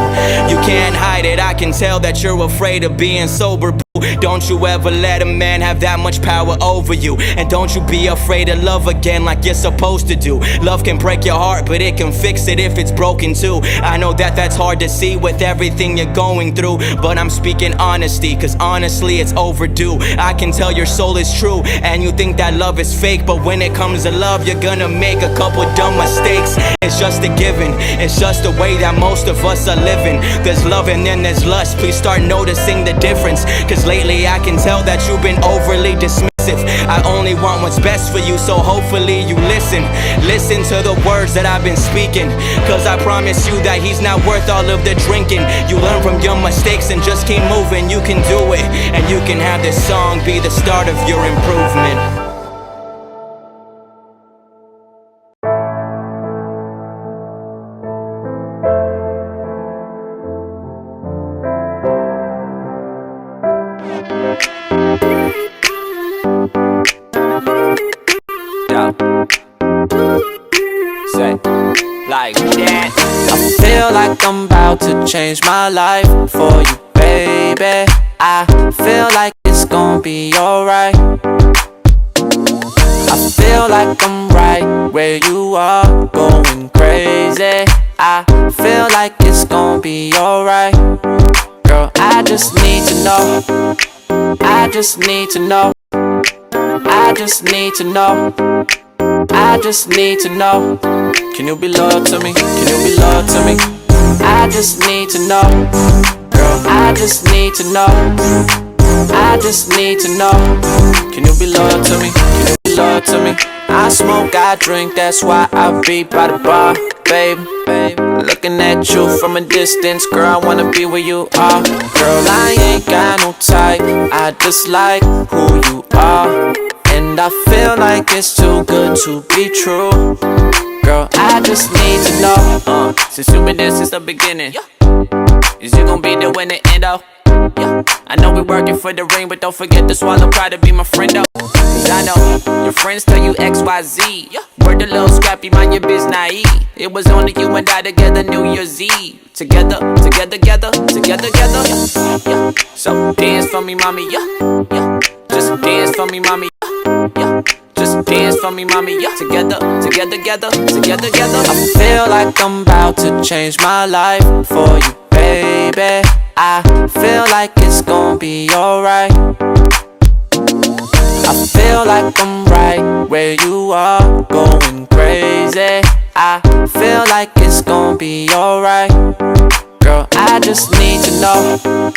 S11: You can't hide it, I can tell that you're afraid of being sober. Don't you ever let a man have that much power over you, and don't you be afraid to love again like you're supposed to do. Love can break your heart, but it can fix it if it's broken too. I know that that's hard to see with everything you're going through, but I'm speaking honesty, cause honestly it's overdue. I can tell your soul is true, and you think that love is fake, but when it comes to love, you're gonna make a couple dumb mistakes. It's just a given, it's just the way that most of us are living. There's love and then there's lust, please start noticing the difference, cause lately I can tell that you've been overly dismissive. I only want what's best for you, so hopefully you listen. Listen to the words that I've been speaking, cause I promise you that he's not worth all of the drinking. You learn from your mistakes and just keep moving. You can do it, and you can have this song be the start of your improvement. Like that.
S7: I feel like I'm about to change my life for you, baby. I feel like it's gonna be alright. I feel like I'm right where you are, going crazy. I feel like it's gonna be alright. Girl, I just need to know. I just need to know. I just need to know. I just need to know. Can you be loyal to me? Can you be loyal to me? I just need to know. Girl, I just need to know. I just need to know. Can you be loyal to me? Can you be loyal to me? I smoke, I drink, that's why I be by the bar, babe. Looking at you from a distance, girl, I wanna be where you are. Girl, I ain't got no type, I just like who you are. And I feel like it's too good to be true. Girl, I just need to know. Since you've been there since the beginning, is you gon' be there when it end out? I know we working for the ring, but don't forget to swallow pride to be my friend though. Cause I know your friends tell you XYZ. Word a little scrappy, mind your biz naive. It was only you and I together New Year's Eve. Together. So dance for me, mommy, just dance for me, mommy, just dance for me, mommy, together. I feel like I'm about to change my life for you, baby. I feel like it's gonna be alright. I feel like I'm right where you are, going crazy. I feel like it's gonna be alright. Girl, I just need to know.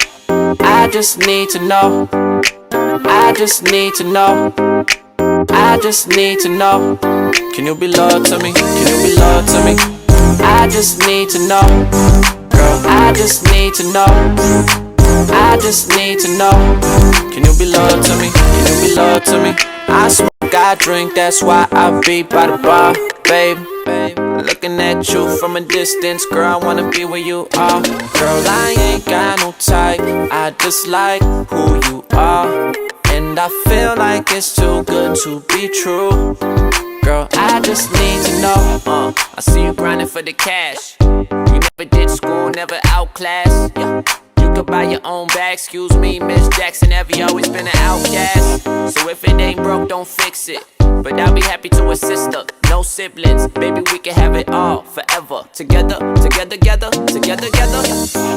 S7: I just need to know. I just need to know. I just need to know. Can you be loyal to me? Can you be loyal to me? I just need to know. Girl, I just need to know. I just need to know. Can you be loyal to me? Can you be loyal to me? I smoke, I drink, that's why I be by the bar, babe. Looking at you from a distance, girl, I wanna be where you are. Girl, I ain't got no type, I just like who you are. And I feel like it's too good to be true. Girl, I just need to know. I see you grinding for the cash. You never did school, never outclassed. Yeah. You could buy your own bag, excuse me, Miss Jackson. Have you always been an outcast? So if it ain't broke, don't fix it. But I'll be happy to assist her. No siblings, baby, we can have it all forever. Together, together, together, together, together.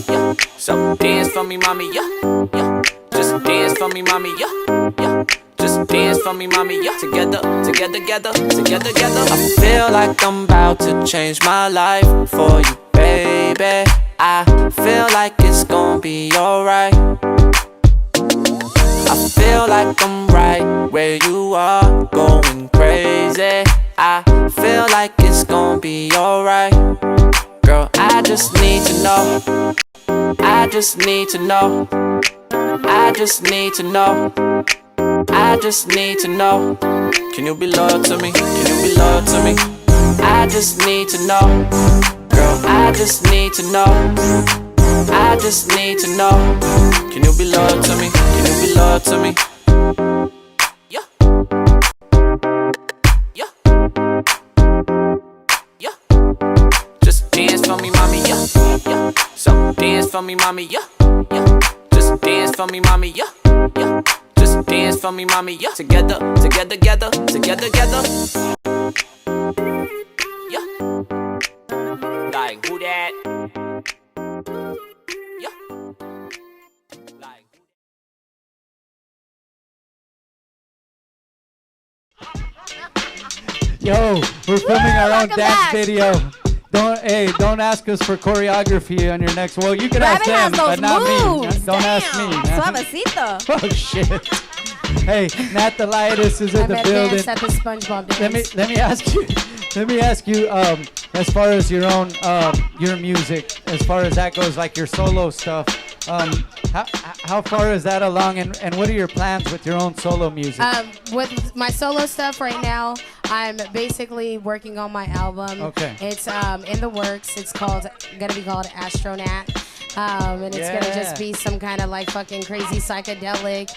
S7: Yeah. So dance for me, mommy, yeah, yeah. Just dance for me, mommy, yeah, yeah. Just dance for me, mommy, yeah. Together, together, together, together, together. I feel like I'm about to change my life for you, baby. I feel like it's gonna be alright. I feel like I'm right where you are, going crazy. I feel like it's gonna be alright. Girl, I just need to know. I just need to know. I just need to know. I just need to know. Can you be loyal to me? Can you be loyal to me? I just need to know. Girl, I just need to know. I just need to know. Can you be loyal to me? Can you be loyal to me? Yeah. Yeah. Yeah. Just dance for me, mommy, yeah. Yeah. So dance for me, mommy, yeah. Yeah. Just dance for me, mommy, yeah. Yeah. Just dance for me, mommy, yeah. Together, together, together, together, together. Yeah. Like who that? Yeah. Like
S1: Yo, we're filming our own
S2: Welcome
S1: dance
S2: back.
S1: video. Don't ask us for choreography on your next. Well, you can ask
S2: Rabbit
S1: them,
S2: has
S1: but
S2: those
S1: not
S2: moves.
S1: me. Don't ask me, man.
S2: Suavecito.
S1: Oh shit. Hey, Nat the Lightus is in
S10: I'm
S1: the
S10: advanced
S1: building.
S10: at the SpongeBob dance.
S1: Let me ask you, as far as your own your music, as far as that goes, like your solo stuff, how far is that along, and what are your plans with your own solo music?
S10: With my solo stuff right now, I'm basically working on my album.
S1: Okay.
S10: It's in the works. It's gonna be called Astronaut. And it's gonna just be some kind of like fucking crazy psychedelic,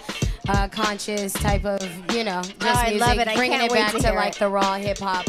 S10: conscious type of, just
S2: I
S10: music.
S2: love it. I
S10: Bringing
S2: can't
S10: it
S2: wait
S10: back
S2: to
S10: to
S2: hear
S10: like
S2: it.
S10: the raw hip hop,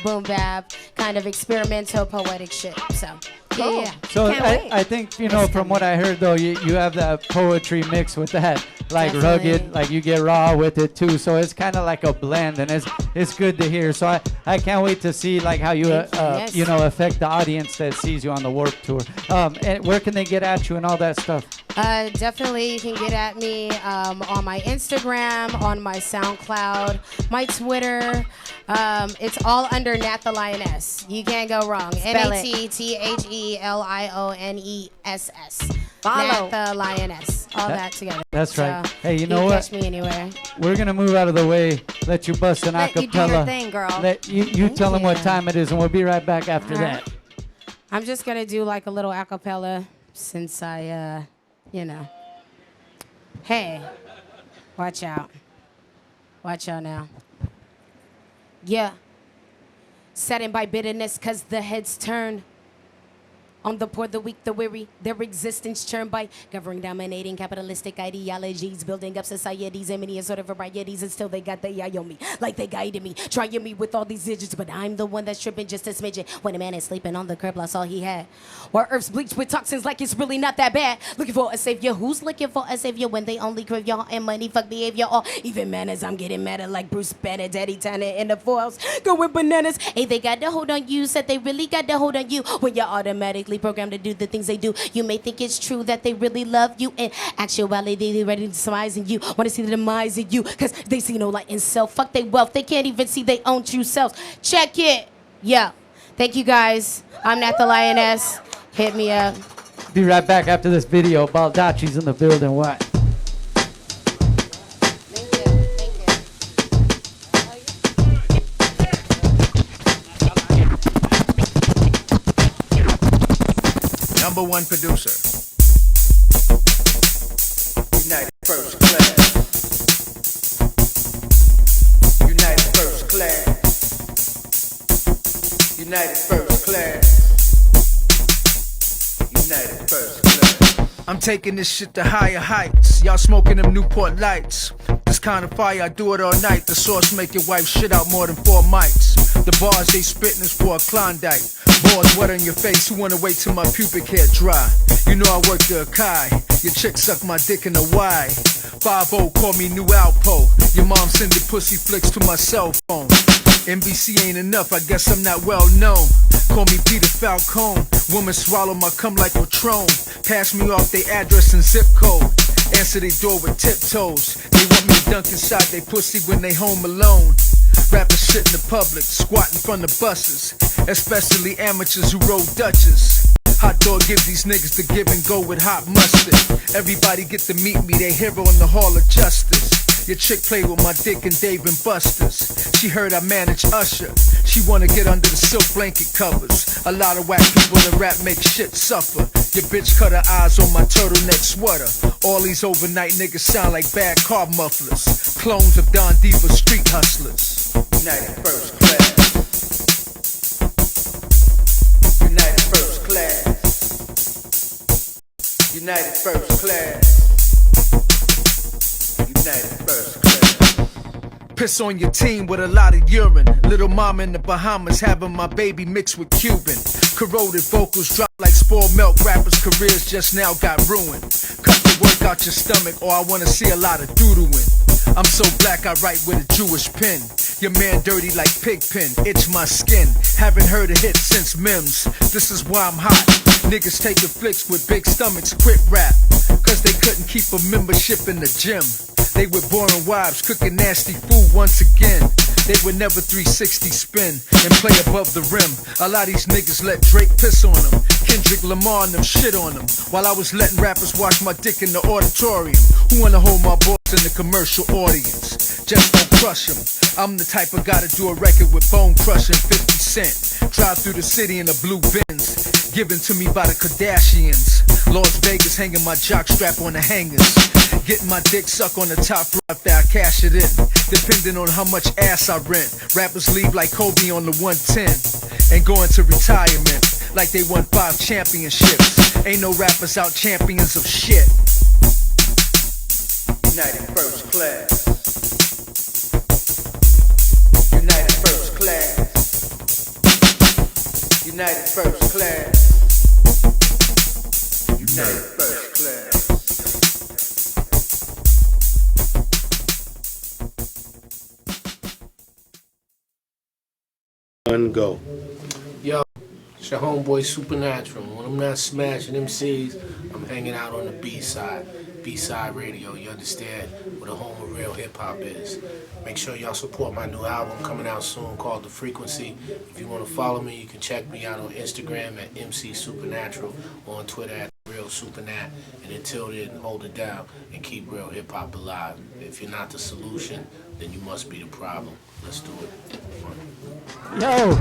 S10: boom bap, kind of experimental poetic shit. So
S2: Cool.
S10: yeah.
S1: So
S2: Can't wait.
S1: I think, from what I heard though, you have that poetry mix with that, like
S10: Definitely.
S1: rugged, like you get raw with it too. So it's kind of like a blend, and it's good to hear. So I can't wait to see like how you
S10: Thank you. Yes.
S1: affect the audience that sees you on the Warped Tour. And where can they get at you and all that stuff?
S10: Definitely, you can get at me on my Instagram, on my SoundCloud, my Twitter. It's all under Nat the Lioness. You can't go wrong.
S2: Spell it.
S10: NATTHELIONESS.
S2: Follow.
S10: Nat the Lioness. All that together.
S1: That's right.
S10: So
S1: Hey, you know
S10: can
S1: what?
S10: catch me anywhere.
S1: We're gonna move out of the way, let you bust an
S2: Let you do your
S1: acapella.
S2: thing, girl.
S1: Let you
S10: Thank
S1: tell them what
S10: you.
S1: time it is, and we'll be right back after
S10: All right.
S1: that.
S10: I'm just gonna do like a little acapella since I, Hey, watch out. Watch out now. Yeah. Saddened by bitterness cause the heads turn. On the poor, the weak, the weary, their existence churned by governing, dominating capitalistic ideologies, building up societies and many sort of varieties, and still they got the eye on me, like they guided me, trying me with all these digits, but I'm the one that's tripping just a smidgen. When a man is sleeping on the curb, lost all he had. Or Earth's bleached with toxins like it's really not that bad. Looking for a savior, who's looking for a savior when they only crave y'all and money, fuck behavior, or even manners. I'm getting madder like Bruce Banner, Daddy Tanner in the foils, going bananas. Hey, they got the hold on you, said they really got the hold on you when you're automatically programmed to do the things they do. You may think it's true that they really love you. In actuality, they ready to demise in you. Want to see the demise in you, cause they see no light in self. Fuck they wealth, they can't even see their own true selves. Check it. Yeah. Thank you guys. I'm Nat the Lioness. Hit me up.
S1: Be right back after this video. Baldacci's in the building. What?
S12: Number one producer. first class. United first class. United first class. United first class. I'm taking this shit to higher heights. Y'all smoking them Newport Lights. This kind of fire, I do it all night. The sauce make your wife shit out more than 4 mics. The bars they spittin' is for a Klondike. Balls wet on your face, who wanna wait till my pubic hair dry? You know I work the Akai. Your chick suck my dick in the Y. 5-0, call me New Alpo. Your mom sending pussy flicks to my cell phone. NBC ain't enough, I guess I'm not well known. Call me Peter Falcone. Women swallow my cum like Patron. Pass me off their address and zip code. Answer their door with tiptoes. They want me to dunk inside they pussy when they home alone. Rapping shit in the public, squat in front of buses. Especially amateurs who roll Dutches. Hot dog give these niggas the give and go with hot mustard. Everybody get to meet me, they hero in the Hall of Justice. Your chick play with my dick and Dave and Buster's. She heard I manage Usher. She wanna get under the silk blanket covers. A lot of whack people in rap make shit suffer. Your bitch cut her eyes on my turtleneck sweater. All these overnight niggas sound like bad car mufflers. Clones of Don Diva street hustlers. United first class. United first class. United first class. United first class. Piss on your team with a lot of urine. Little mama in the Bahamas having my baby mixed with Cuban. Corroded vocals drop like spoiled milk. Rappers' careers just now got ruined. Cut the work out your stomach or I wanna see a lot of doodling. I'm so black I write with a Jewish pen. Your man dirty like Pigpen, itch my skin. Haven't heard a hit since Mims. This is why I'm hot. Niggas taking flicks with big stomachs quit rap. Cause they couldn't keep a membership in the gym. They were boring wives cooking nasty food once again. They would never 360 spin and play above the rim. A lot of these niggas let Drake piss on them. Kendrick Lamar and them shit on them. While I was letting rappers wash my dick in the auditorium. Who wanna hold my balls in the commercial audience? Just don't crush them. I'm the type of guy to do a record with bone crushing 50 Cent. Drive through the city in a blue Benz. Given to me by the Kardashians. Las Vegas hanging my jock strap on the hangers. Getting my dick sucked on the top floor after I cash it in. Depending on how much ass I rent. Rappers leave like Kobe on the 110. And go into retirement like they won 5 championships. Ain't no rappers out champions of shit. United first class. United first class. United first class. United first class.
S13: Go.
S14: Yo, it's your homeboy Supernatural. When I'm not smashing MCs, I'm hanging out on the B-side. B-side radio, you understand? Where the home of real hip-hop is. Make sure y'all support my new album coming out soon called The Frequency. If you want to follow me, you can check me out on Instagram at MC Supernatural or on Twitter at Real Supernat. And until then, hold it down and keep real hip-hop alive. If you're not the solution, then you must be the problem. Let's do it.
S1: Yo,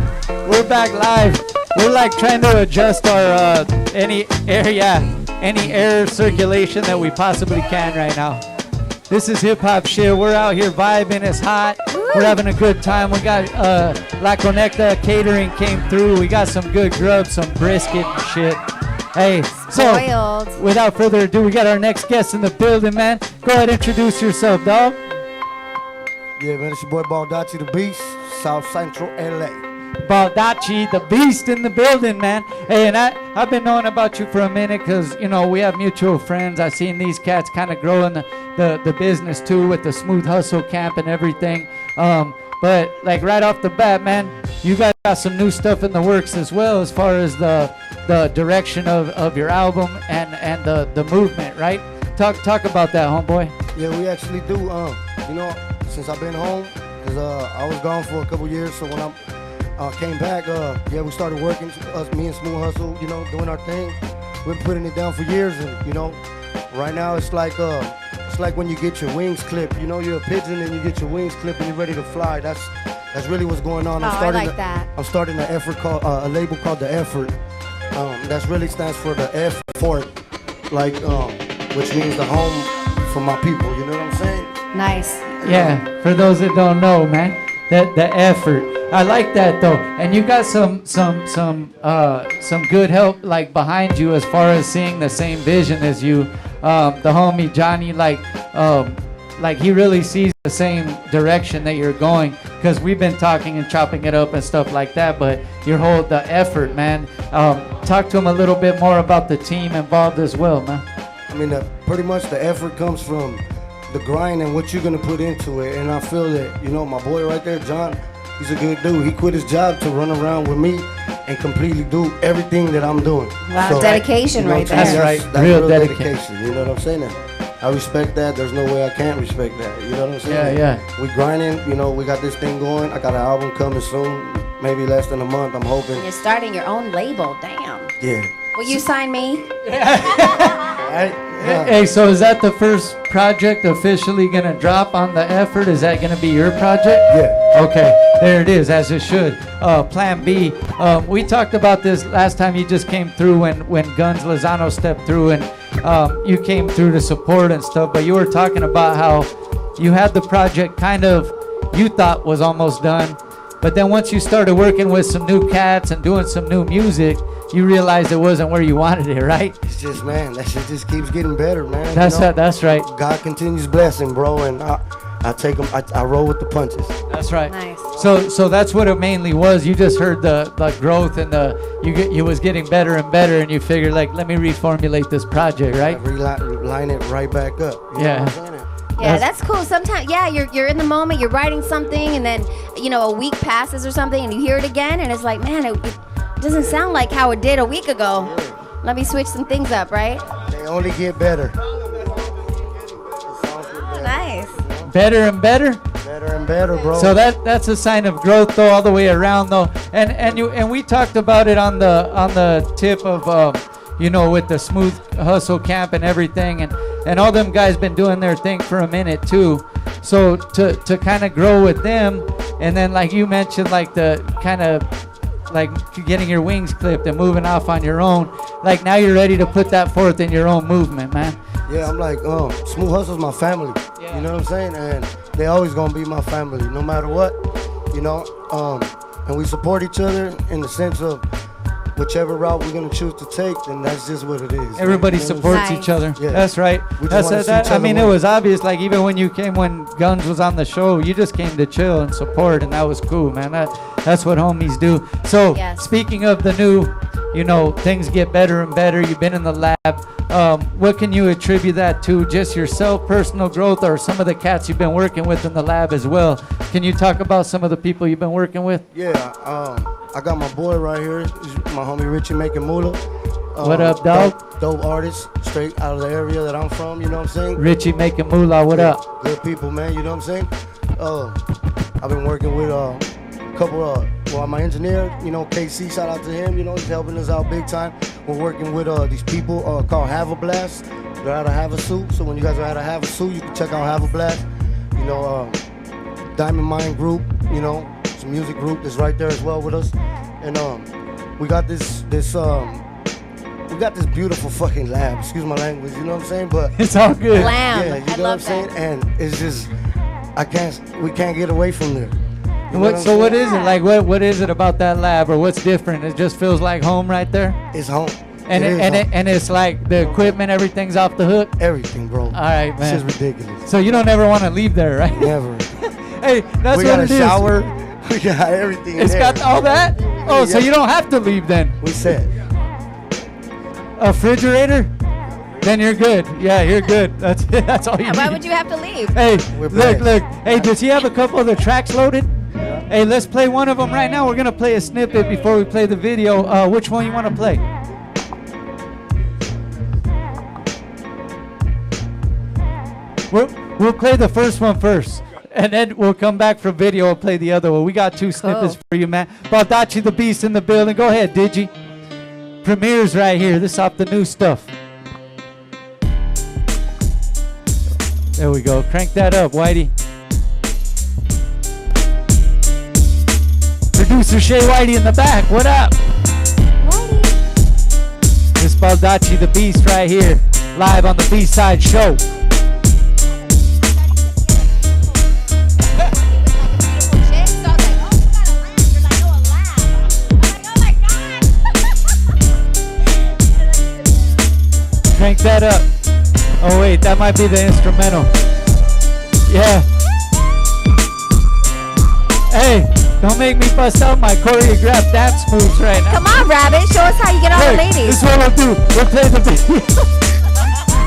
S1: we're back live. We're like trying to adjust our any air circulation that we possibly can right now. This is hip hop shit. We're out here vibing. It's hot. We're having a good time. We got La Conecta catering came through. We got some good grub, some brisket and shit. Hey, so without further ado, we got our next guest in the building, man. Go ahead, introduce yourself, dog.
S15: Yeah, man, it's your boy Baldacci the Beast, South Central LA.
S1: Baldacci the Beast in the building, man. Hey, and I've been knowing about you for a minute because, you know, we have mutual friends. I've seen these cats kind of growing the business too with the Smooth Hustle Camp and everything. But like right off the bat, man, you guys got some new stuff in the works as well as far as the direction of your album and the movement, right? Talk about that, homeboy.
S15: Yeah, we actually do. You know, since I've been home, because I was gone for a couple years, so when I came back, yeah, we started working, me and Smooth Hustle, you know, doing our thing. We've been putting it down for years, and you know, right now it's like when you get your wings clipped. You know, you're a pigeon and you get your wings clipped and you're ready to fly. That's really what's going on.
S2: I like that.
S15: I'm starting an effort called a label called The Effort. That's really stands for the F for it, like which means the home for my people. You know what I'm saying?
S2: Nice.
S1: Yeah, for those that don't know, man, that the effort. I like that though, and you got some good help like behind you as far as seeing the same vision as you. The homie Johnny, like he really sees the same direction that you're going. Because we've been talking and chopping it up and stuff like that, but the effort, man. Talk to him a little bit more about the team involved as well, man.
S15: I mean, pretty much the effort comes from the grind and what you're gonna put into it. And I feel that, you know, my boy right there, John, he's a good dude. He quit his job to run around with me and completely do everything that I'm doing.
S2: Wow, dedication, you know, right there.
S1: That's right.
S15: That's
S1: real dedication.
S15: You know what I'm saying? I respect that. There's no way I can't respect that. You know what I'm saying?
S1: Yeah.
S15: We grinding. You know, we got this thing going. I got an album coming soon. Maybe less than a month. I'm hoping.
S2: You're starting your own label. Damn.
S15: Yeah.
S2: Will you sign me?
S1: Hey, so is that the first project officially gonna drop on the effort? Is that gonna be your project?
S15: Yeah.
S1: Okay, there it is, as it should. Plan B. We talked about this last time you just came through when Guns Lozano stepped through and you came through to support and stuff. But you were talking about how you had the project kind of you thought was almost done, but then once you started working with some new cats and doing some new music, you realized it wasn't where you wanted it, right?
S15: It's just, man, that shit just keeps getting better, man.
S1: That's right.
S15: God continues blessing, bro, and I take them. I roll with the punches.
S1: That's right.
S2: Nice.
S1: So that's what it mainly was. You just heard the growth and you was getting better and better, and you figured like, let me reformulate this project, right?
S15: Line it right back up. You know what I'm saying?
S2: Yeah, that's cool. Sometimes, yeah, you're in the moment, you're writing something, and then, you know, a week passes or something, and you hear it again, and it's like, man, it doesn't sound like how it did a week ago. Let me switch some things up, right?
S15: They only get better.
S2: Oh, nice.
S1: Better and better.
S15: Better and better, bro.
S1: So that's a sign of growth, though, all the way around, though. And we talked about it on the tip of you know, with the Smooth Hustle Camp and everything, and all them guys been doing their thing for a minute too. So to kind of grow with them, and then like you mentioned, like the kind of like getting your wings clipped and moving off on your own, like now you're ready to put that forth in your own movement, man.
S15: Yeah, I'm like, Smooth Hustle's my family. Yeah. You know what I'm saying? And they always gonna be my family, no matter what. You know, and we support each other in the sense of whichever route we're gonna choose to take, then that's just what it is.
S1: Everybody
S15: you know
S1: supports each other.
S15: Yeah.
S1: That's right. I mean, it was obvious. Like even when you came, when Guns was on the show, you just came to chill and support, and that was cool, man. That's what homies do. So speaking of the new, you know, things get better and better. You've been in the lab. What can you attribute that to? Just yourself, personal growth, or some of the cats you've been working with in the lab as well? Can you talk about some of the people you've been working with?
S15: Yeah. I got my boy right here, my homie Richie making moolah.
S1: What up, dog?
S15: Dope artist, straight out of the area that I'm from, you know what I'm saying?
S1: Richie making moolah, what up?
S15: Good people, man, you know what I'm saying? I've been working with a couple my engineer, you know, KC, shout out to him, you know, he's helping us out big time. We're working with these people called Have a Blast. They're out of Havasu, so when you guys are out of Havasu, you can check out Have a Blast. You know, Diamond Mine Group, you know, it's a music group that's right there as well with us. And we got this beautiful fucking lab. Excuse my language, you know what I'm saying? But
S1: it's all good.
S2: Lamb.
S15: Yeah, you know what I'm saying? And it's just we can't get away from there.
S1: What is it? Like what is it about that lab, or what's different? It just feels like home right there?
S15: It's home.
S1: And it's like the equipment, everything's off the hook?
S15: Everything, bro.
S1: All right, man.
S15: This is ridiculous.
S1: So you don't ever want to leave there, right?
S15: Never.
S1: Hey, that's
S15: we
S1: what
S15: got
S1: it
S15: a
S1: is.
S15: shower. We got everything.
S1: It's got all that? Oh, so
S15: Yeah.
S1: you don't have to leave then?
S15: We said.
S1: A refrigerator? Then you're good. Yeah, you're good. That's all you need.
S2: Why would you have to leave?
S1: Hey, look. Hey, does he have a couple of the tracks loaded? Yeah. Hey, let's play one of them right now. We're going to play a snippet before we play the video. Which one you want to play? We'll play the first one first, and then we'll come back for video and play the other one. We got two snippets for you, man. Baldacci the Beast in the building. Go ahead, Digi. Premieres right here. This off the new stuff. There we go. Crank that up, Whitey. Producer Shay Whitey in the back. What up?
S2: Whitey.
S1: This Baldacci the Beast right here, live on the Bside show. Crank that up. Oh wait, that might be the instrumental. Yeah. Hey, don't make me bust out my choreographed dance moves right now.
S2: Come on, Rabbit. Show us how you get all the ladies.
S1: This is what we'll do. We'll play the video.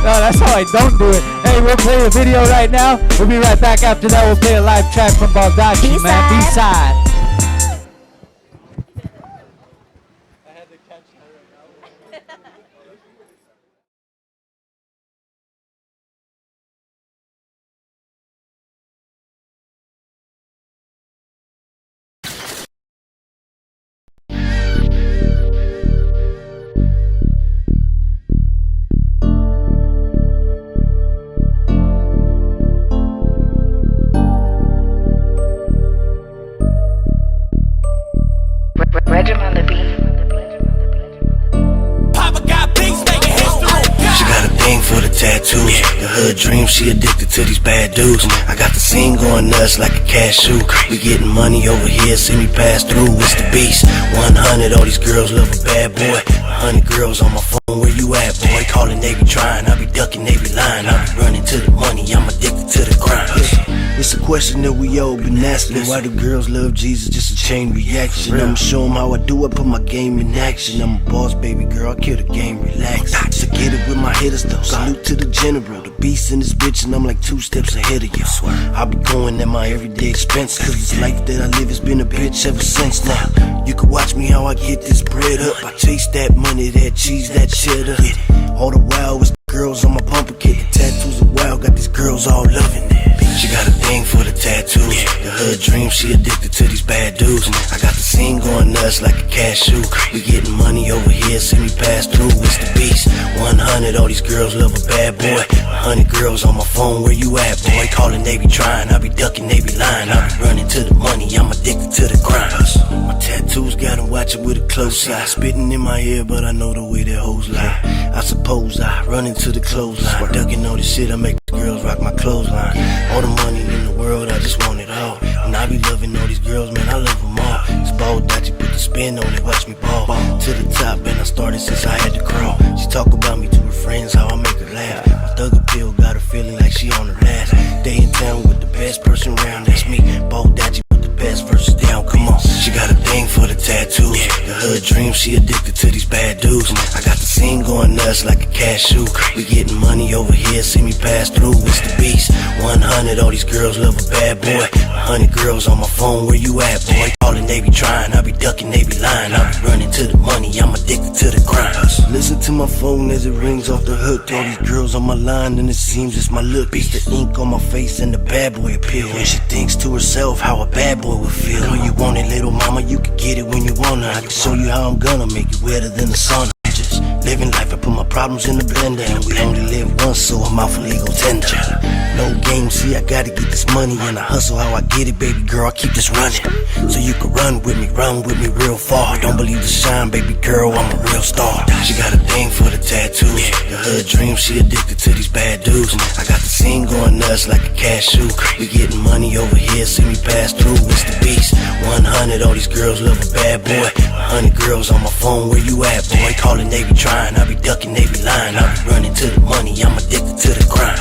S1: No, that's how I don't do it. Hey, we'll play the video right now. We'll be right back after that. We'll play a live track from Baldacci, man. Bside.
S13: Tattoos, the hood dream, she addicted to these bad dudes. I got the scene going nuts like a cashew. We getting money over here, see me pass through. It's the beast, 100, all these girls love a bad boy. 100 girls on my phone, where you at, boy? Calling, they be trying, I be ducking, they be lying. I be running to the money, I'm addicted to the grind. It's a question that we all been asking. Why do girls love Jesus? Just a chain reaction. I'ma show them how I do it, put my game in action. I'm a boss, baby girl, I kill the game, relax. So get it with my hitters though, salute to the general. The beast in this bitch and I'm like 2 steps ahead of you. I be going at my everyday expense, cause this life that I live has been a bitch ever since. Now, you can watch me how I get this bread up. I chase that money, that cheese, that cheddar. All the while it's the girls on my bumper kit. The tattoos are wild, got these girls all loving it. She got a thing for the tattoos, the hood dream, she addicted to these bad dudes. I got the scene going nuts like a cashew. We getting money over here, see me pass through. It's the beast, 100, all these girls love a bad boy. 100 girls on my phone, where you at, boy? Calling, they be trying, I be ducking, they be lying. I be running to the money, I'm addicted to the grind. My tattoos got them watching with a close eye. Spitting in my ear, but I know the way that hoes lie. I suppose I run into the clothesline, ducking all this shit, I make the girls rock my clothesline. All the money in the world, I just want it all. And I be loving all these girls, man, I love them all. It's Baldacci, put the spin on it, watch me ball. To the top, and I started since I had to crawl. She talk about me to her friends, how I make her laugh. My thug appeal got her feeling like she on her last. Day in town with the best person around, that's me. Baldacci put the best verses down, come on. She got a thing for the tattoos, the hood dream, she addicted to these bad dudes. I got the scene going nuts like a cashew. We getting money over here, see me pass through. It's the beast, 100, all these girls love a bad boy. 100 girls on my phone, where you at, boy? Calling, they be trying, I be ducking, they be lying. I be running to the money, I'm addicted to the grind. Listen to my phone as it rings off the hook. All these girls on my line, and it seems it's my look. It's the ink on my face and the bad boy appeal. And she thinks to herself how a bad boy would feel. When you want it, little mama, you can get it when you wanna. I can show you how I'm gonna make it wetter than the sauna. Just living life, I put my problems in the blender. And we only live once, so I'm out for legal tender. No games, see, I gotta get this money. And I hustle how I get it, baby girl, I keep this running. So you can run with me real far. Don't believe the shine, baby girl, I'm a real star. She got a thing for the tattoos, the hood dream, she addicted to these bad dudes. I got the scene going nuts like a cashew. We getting money over here, see me pass through. It's the beast, 100, all these girls love a bad boy. 100 girls on my phone, where you at, boy? Calling, they be trying, I be ducking, they be lying. I be running to the money, I'm addicted to the grind.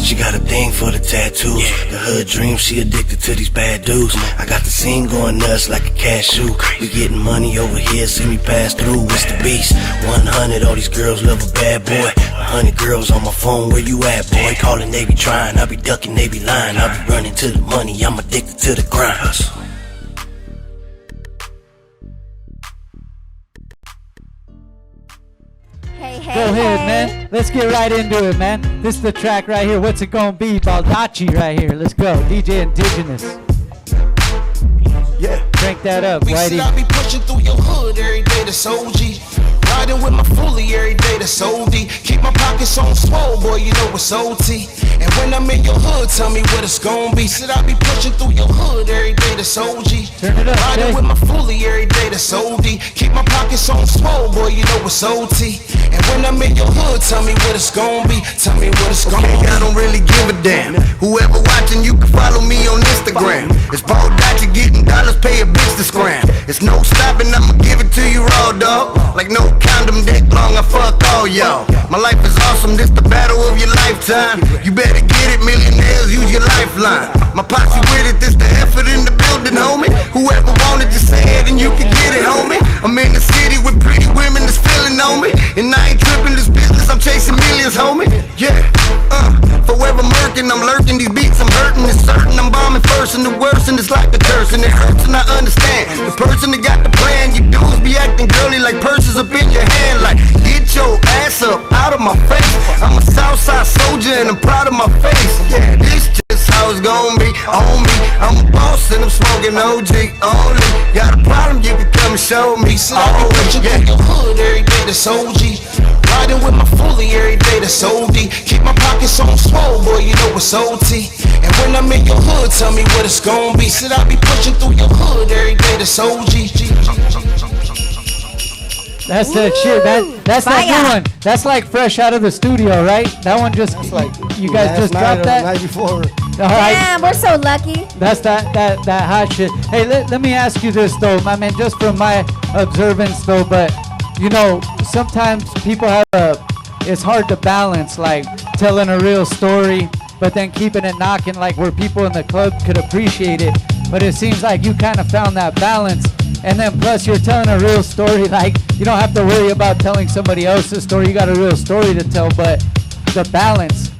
S13: She got a thing for the tattoos, the hood dream, she addicted to these bad dudes. I got the scene going nuts like a cashew. We getting money over here, see me pass through. It's the beast, 100, all these girls love a bad boy. 100 girls on my phone, where you at, boy? Calling, they be trying, I be ducking, they be lying. I be running to the money, I'm addicted to the grind.
S1: Go ahead, man. Let's get right into it, man. This is the track right here. What's it gonna be? Baldacci right here. Let's go. DJ Indigenous.
S16: Yeah.
S1: Crank that up, Whitey.
S16: I be pushing through your hood every day, that's OG. Riding with my fully every day, that's OD. Keep my pockets on swole, boy, you know it's OT. And when I'm in your hood, tell me what it's gonna be. Said I be pushing through your hood every day, that's OG.
S1: Turn it up,
S16: Riding with my fully every day, that's OD. Keep my pockets on swole, boy, you know it's OT. And when I'm in your hood, tell me what it's gon' be. Tell me what it's gon' be.
S13: I don't really give a damn. Whoever watching, you can follow me on Instagram. It's Paul Dodger getting dollars, pay a bitch to scram. It's no stopping, I'ma give it to you raw, dog. Like no condom, dick long, I fuck all y'all. My life is awesome, this the battle of your lifetime. You better get it, millionaires, use your lifeline. My posse with it, this the effort in the building, homie. Whoever wanted, just say it and you can get it, homie. I'm in the city with pretty women that's feeling on me. And I ain't tripping this business, I'm chasing millions, homie. Yeah, forever murking, I'm lurking, these beats I'm hurting. It's certain I'm bombing first and the worst, and it's like the curse. And it hurts and I understand. The person that got the plan, you dudes be acting girly like purses up in your hand. Like, get your ass up out of my face. I'm a Southside soldier and I'm proud of my face. Yeah, this just how it's gon' be on me. I'm a boss and I'm smoking OG only. Got a problem, you can come and show me.
S16: See, I be pushing through your hood every day, that's OG. Riding with my fully every day, that's OD. Keep my pockets on swole, boy, you know it's OT. And when I'm in your hood, tell me what it's gon' be. Said I be pushing through your hood every day, that's OG.
S1: That's that shit. That's that new one. That's like fresh out of the studio, right? That one just you guys just dropped that.
S15: Night before.
S1: All right.
S2: Damn, we're so lucky.
S1: That's that hot shit. Hey, let me ask you this though, my man, just from my observance though, but you know, sometimes people have it's hard to balance like telling a real story, but then keeping it knocking like where people in the club could appreciate it. But it seems like you kind of found that balance. And then plus you're telling a real story, like you don't have to worry about telling somebody else's story. You got a real story to tell, but the balance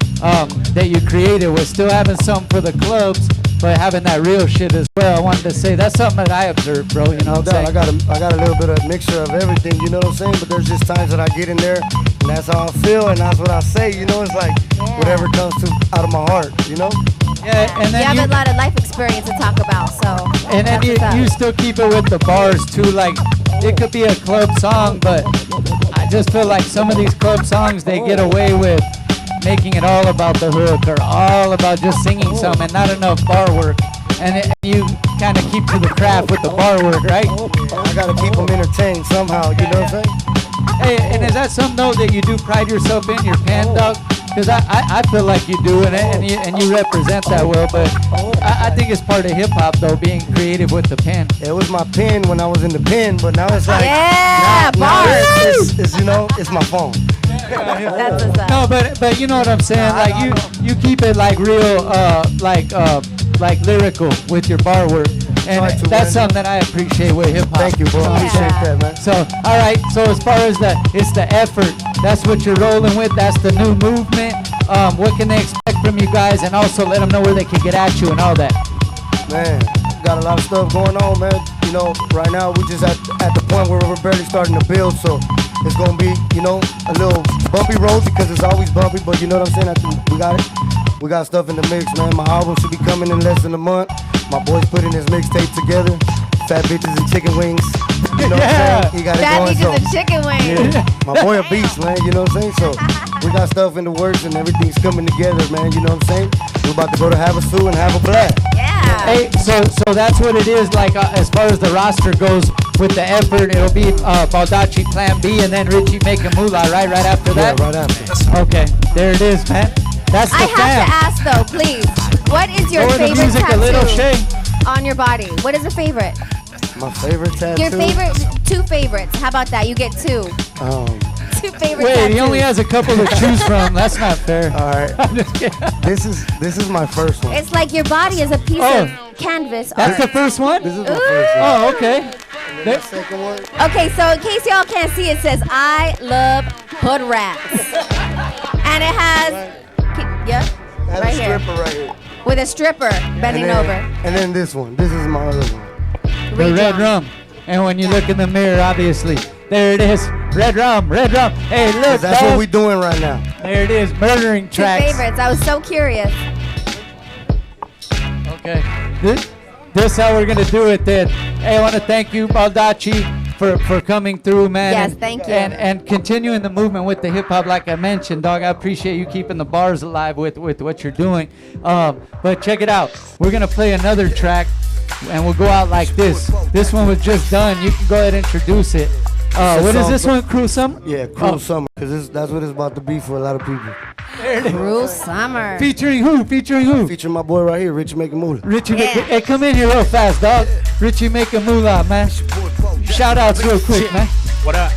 S1: that you created was still having something for the clubs, but having that real shit as well. I wanted to say that's something that I observed, bro. You know what I'm saying?
S15: I got a little bit of mixture of everything, you know what I'm saying? But there's just times that I get in there and that's how I feel and that's what I say, you know? It's like whatever comes out of my heart, you know?
S1: Yeah, and then
S2: you have a lot of life experience to talk about, so.
S1: And then you still keep it with the bars too. Like it could be a club song, but I just feel like some of these club songs they get away with making it all about the hook or all about just singing some and not enough bar work. And you kind of keep to the craft with the bar work, right?
S15: I gotta keep them entertained somehow, you know what I'm saying?
S1: Hey, and is that something though that you do pride yourself in your pen, dog? Because I feel like you do, and you represent that well. But I think it's part of hip hop though, being creative with the pen.
S15: It was my pen when I was in the pen, but now it's like
S2: bars.
S15: It's you know, it's my phone.
S2: That's what's up.
S1: No, but you know what I'm saying. Like you keep it like real, like lyrical with your bar work. And that's something that I appreciate with hip hop.
S15: Thank you, bro. I appreciate that, man.
S1: So, all right. So as far as it's the effort. That's what you're rolling with. That's the new movement. What can they expect from you guys? And also let them know where they can get at you and all that.
S15: Man, got a lot of stuff going on, man. You know, right now we're just at the point where we're barely starting to build. So it's gonna be, you know, a little bumpy road because it's always bumpy. But you know what I'm saying? I think we got it. We got stuff in the mix, man. My album should be coming in less than a month. My boy's putting his mixtape together. Fat bitches and chicken wings. You know what I'm saying? He got
S2: Fat
S15: it going.
S2: bitches and chicken wings.
S15: Yeah. My boy a beast, man. You know what I'm saying? So we got stuff in the works and everything's coming together, man. You know what I'm saying? We're about to go to Havasu and have a blast.
S2: Yeah.
S1: Hey, so that's what it is. Like as far as the roster goes, with the effort, it'll be Baldacci Plan B and then Richie making moolah, right? Right after that.
S15: Yeah, right after.
S1: Okay, there it is, man. That's the
S2: I
S1: fam.
S2: have to ask though, please. What is your
S1: Lower the
S2: favorite
S1: music a little, Shay.
S2: tattoo on your body? What is a favorite?
S15: My favorite tattoo.
S2: Your favorite, two favorites. How about that? You get two. Two favorite
S1: Wait,
S2: tattoos.
S1: he only has a couple to choose from. That's not fair.
S15: All right.
S1: I'm just kidding.
S15: This is my first one.
S2: It's like your body is a piece of canvas.
S1: That's the first one?
S15: This is my first one.
S1: Oh, okay.
S15: The second one.
S2: Okay, so in case y'all can't see, it says I love hood rats. And it has, yeah,
S15: That's
S2: right
S15: a
S2: here.
S15: stripper right here.
S2: With a stripper bending over.
S15: And then this one. This is my other one.
S1: The red rum. And when you look in the mirror, obviously, there it is. Red rum, red rum. Hey, look,
S15: That's
S1: dog.
S15: what we're doing right now.
S1: There it is, murdering
S2: Two
S1: tracks.
S2: favorites. I was so curious.
S1: Okay. This how we're gonna do it then. Hey, I want to thank you, Baldacci, for coming through, man.
S2: Yes,
S1: and,
S2: thank you.
S1: And continuing the movement with the hip hop, like I mentioned, dog. I appreciate you keeping the bars alive with what you're doing. But check it out. We're gonna play another track, and we'll go out like this. This one was just done. You can go ahead and introduce it. What is this one? Cruel Summer?
S15: Yeah, Cruel Summer, because that's what it's about to be for a lot of people.
S2: Cruel Summer.
S1: Featuring who? Featuring who?
S15: Featuring my boy right here, Richie Making Moolah.
S1: Richie, hey, come in here real fast, dog. Richie Making Moolah, man. Shout outs real quick, man.
S17: What up?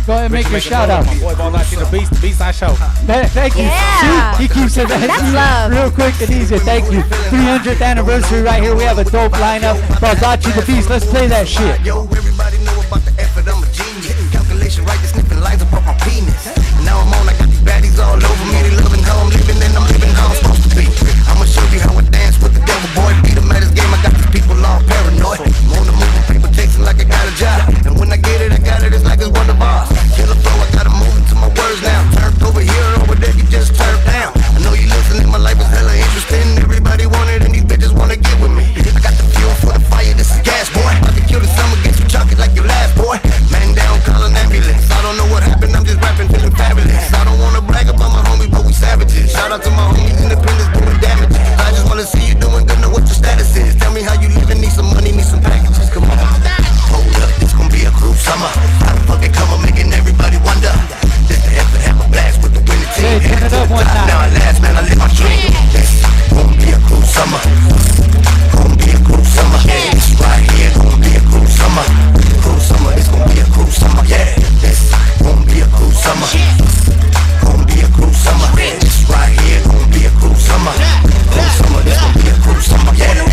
S1: Go ahead and make your shout out.
S17: My boy, Ball Out to the Bside show.
S1: Thank you.
S2: Yeah.
S1: See, he keeps it
S2: That's love.
S1: real quick and easy. Thank you. 300th anniversary right here. We have a dope lineup. Ball to the Beast. Let's play that shit.
S16: Yo, everybody know about the effort, I'm a genius. Calculation right, just sniffing lines about my penis. Now I'm on, I got these baddies all over me. They loving how I'm living and I'm living how I'm supposed to be. I'ma show you how I dance with the devil, boy. Beat him at his game, I got these people all paranoid. I'm on the move, paper chasing like I got a job. And when I get it, it's like it's one of ours. Killer flow, I gotta move into my words now. Turned over here, over there, you just turned down. I know you listening, my life is hella interesting. Everybody want it and these bitches wanna get with me. I got the fuel for the fire, this is gas, boy. About to kill the summer, get you chocolate like your last, boy. Man down, call an ambulance. I don't know what happened, I'm just rapping, feeling fabulous. I don't wanna brag about my homies, but we savages. Shout out to my homies, independence, doing damage. I just wanna see you doing good, know what your status is. Tell me how you living, need some money, need some packages, come on. Hold up, it's gonna be a cruel summer. How the fuck it come, I'm making everybody wonder. This the effort, have a blast with the winning team.
S1: Hey, turn it up one time.
S16: Now at last, man, I live my dream. This gonna be a cruel summer. Gonna be a cruel summer. Yeah, this right here gonna be a cruel summer. Cruel summer, it's gonna be a cruel summer. Yeah, this gonna be a cruel summer. Gonna be a cruel summer. This right here gonna be a cruel summer. Cruel summer, this gonna be a cruel summer. Yeah.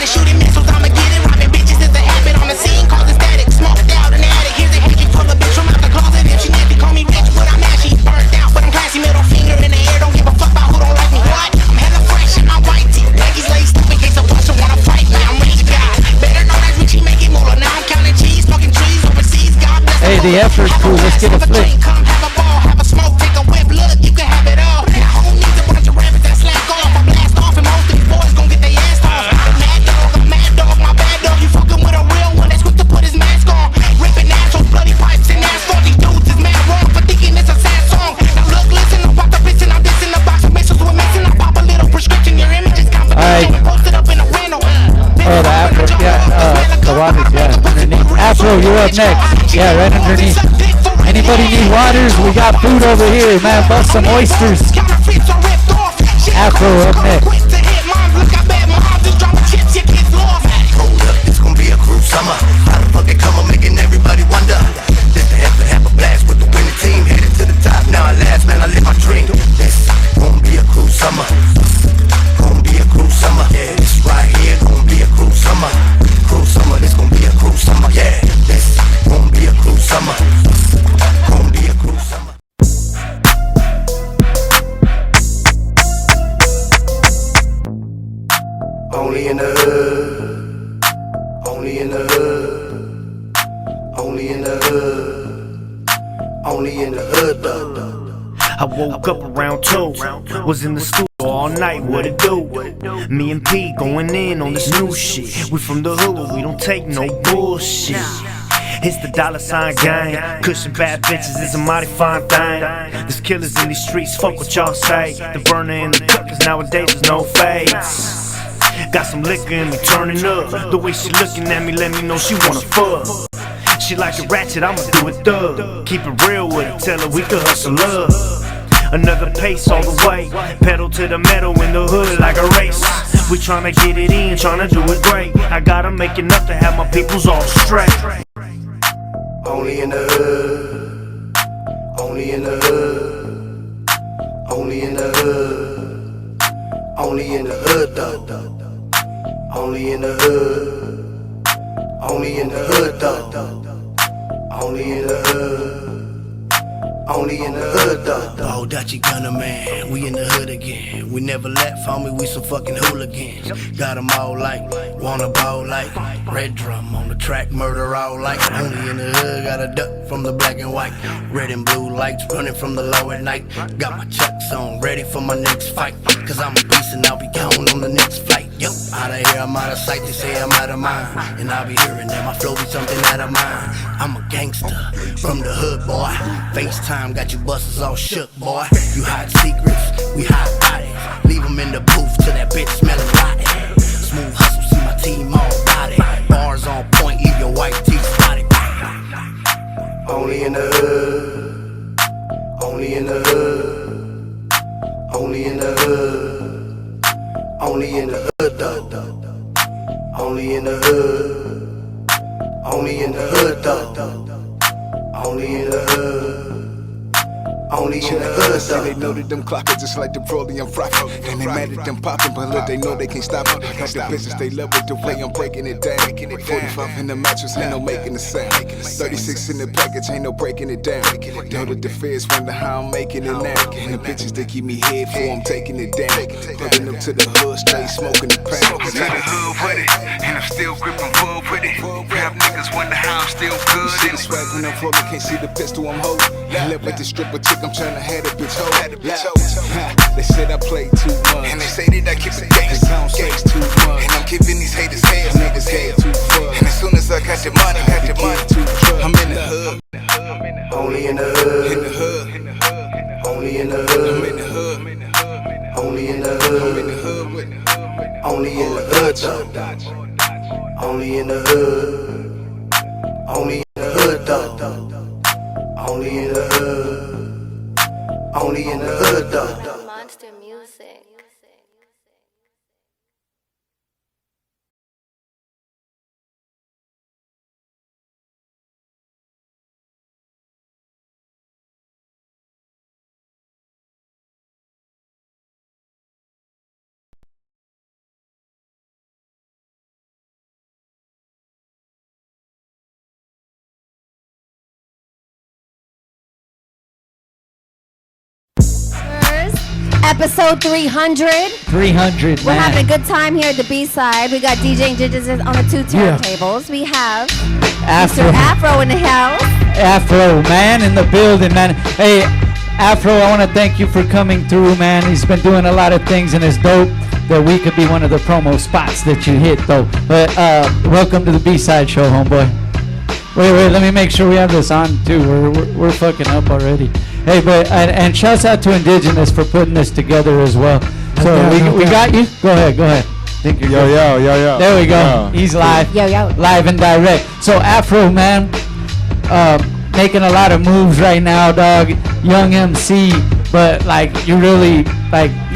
S16: Shooting missiles, I'ma get it. Robbing bitches is a habit on the scene, causing static. Smoked out in the attic. Here's a hatchet full of bitch from out the closet. If she nasty, call me rich, but I'm ashy. Burnt out, but I'm classy. Middle finger in the air. Don't give a fuck about who don't like me. What? I'm hella fresh in my white tee. Leggies laced up in case a bust wanna fight me. I'm rich guy. Better know that's Richie Making Moolah. Now I'm counting cheese, smoking trees overseas. God bless.
S1: Hey, the effort's cool. Let's get a flip.
S16: Come have a ball, have a smoke, take a whip. Look, you can have it all. Home needs a bunch of rappers that slack off. I blast off, and most of these boys gon' get their ass off. My bad dog, you fucking with a real one that's quick to put his mask on. Ripping assholes, bloody pipes and asphalt. These dudes is mad wrong for thinking it's a sad song. Now look, listen, I'm about to pissin', I'm dissing the box of missiles we're missing. I pop a little prescription, your image is confidential. Posted up in a window.
S1: Oh, the Afro, yeah, the waters, yeah, underneath. Afro, you're up next. Yeah, right underneath. Anybody need waters? We got food over here, man. Bust some oysters. Afro up next.
S16: Hold up, it's gonna be a cruel summer. How the fuck it come, I'm making everybody wonder. This the effort, have a blast with the winning team. Headed to the top, now at last, man, I live my dream. This gonna be a cruel summer. Gonna be a cruel summer. Yeah, this right here gonna be a cruel summer. Cruel summer, this gonna be a cruel summer. Yeah, this gonna be a cruel summer. Gonna be a cruel summer. Only in the hood. Only in the hood. Only in the hood. Only in the hood, though.
S18: I woke up around 2, was in the studio all night, what it do? Me and P going in on this new shit. We from the hood, we don't take no bullshit. It's the $sign gang. Cushion bad bitches is a mighty fine thing. There's killers in these streets, fuck what y'all say. The burner and the cut, cause nowadays there's no fades. Got some liquor in me turning up. The way she looking at me let me know she wanna fuck. She like it ratchet, I'ma do it thug. Keep it real with her, tell her we could hustle up. Another pace all the way. Pedal to the metal in the hood like a race. We tryna get it in, tryna do it great. I gotta make enough to have my peoples all straight.
S16: Only in the hood. Only in the hood. Only in the hood. Only in the hood, though. Only in the hood. Only in the hood, though. Only in the hood. Only in the hood, though.
S13: Ball Dutchy Gunner, man, we in the hood again. We never left, homie, we some fucking hooligans. Got them all like, wanna ball like. Red drum on the track, murder all like. Only in the hood, got a duck from the black and white. Red and blue lights, running from the low at night. Got my chucks on, ready for my next fight. Cause I'm a beast and I'll be gone on the next flight. Yo, out of here, I'm out of sight, they say I'm out of mind. And I'll be hearing that my flow be something out of mine. I'm a gangster, from the hood, boy. FaceTime got you busters all shook, boy. You hide secrets, we hide bodies. Leave them in the booth till that bitch smelling rotten. Smooth hustle, see my team all body. Bars on point, leave your white teeth spotted.
S9: Only in the hood. Only in the hood. Only in the hood. Only in the hood though. Only in the hood. Only in the hood though. Only in the hood. Only in the hood,
S19: though. They know that them clockers just like the Broly and Frosty. And they mad at them poppin', but look, they know they can't stop it. Like the bitches, they love it the way I'm breaking it down. 45 in the mattress, ain't no making a sound. 36 in the package, ain't no breaking it down. Know that the feds wonder how I'm making it now. And the bitches, they keep me head for I'm taking it down. Putting them to the hood, straight smoking the pound.
S20: To the hood with it, and I'm still gripping wood with it. Rap niggas wonder how I'm still good in it.
S19: Swag when I'm floating, can't see the pistol I'm holding. Live with the stripper chick, I'm tryna have a bitch hold. They said I play too much,
S20: and they say that I keep the games
S19: too much.
S20: And I'm giving these haters hell,
S19: niggas hell too far.
S20: And as soon as I got the money, I'm in the hood.
S9: Only in the hood. Only in the hood.
S19: I'm in the hood.
S9: Only in the hood. Only in the hood though. Only in the hood. Only in the hood though. Only in the hood. Only in the hood though.
S2: Monster music. Episode 300.
S1: 300,
S2: We're
S1: man.
S2: having a good time here at the B-side. We got DJ and Judges on the two turntables. We have
S1: Afro.
S2: Mr. Afro in the house.
S1: Afro, man, in the building, man. Hey, Afro, I want to thank you for coming through, man. He's been doing a lot of things, and it's dope that we could be one of the promo spots that you hit, though. But welcome to the B-side show, homeboy. Wait, let me make sure we have this on, too. We're fucking up already. Hey, but and shouts out to Indigenous for putting this together as well. So we got you. Go ahead. Think you're good.
S21: Yo.
S1: There we go.
S21: Yo.
S1: He's live.
S2: Yo.
S1: Live and direct. So Afro, man, making a lot of moves right now, dog. Young MC, but like you really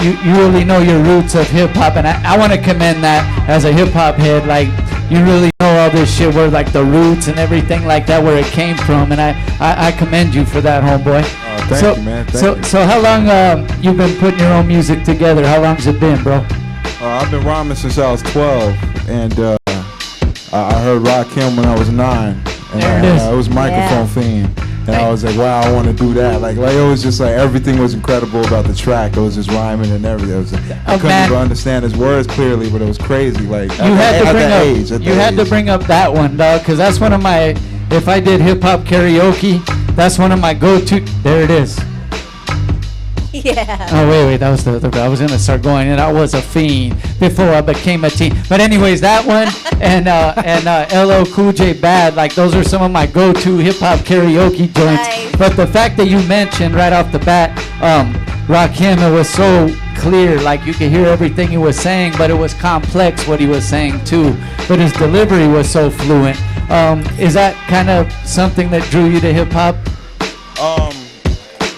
S1: you really know your roots of hip hop, and I want to commend that as a hip hop head. Like you really know all this shit, where like the roots and everything like that, where it came from, and I commend you for that, homeboy.
S21: Thank you, man. Thank you.
S1: So how long you been putting your own music together? How long's it been, bro?
S21: I've been rhyming since I was 12, and I heard Rakim when I was 9. And it was Microphone Fiend. And I was like, wow, I want to do that. Like it was just like everything was incredible about the track. It was just rhyming and everything. It was, I couldn't even understand his words clearly, but it was crazy. Like
S1: you had to bring up that one, dog, because that's one of my. If I did hip hop karaoke, that's one of my go-to. There it is.
S2: Yeah.
S1: Oh wait, that was the I was gonna start going, and I was a fiend before I became a teen. But anyways, that one and LL Cool J Bad, like those are some of my go-to hip hop karaoke joints.
S2: Nice.
S1: But the fact that you mentioned right off the bat, Rakim, it was so clear, like you could hear everything he was saying, but it was complex what he was saying too. But his delivery was so fluent. Is that kind of something that drew you to hip hop?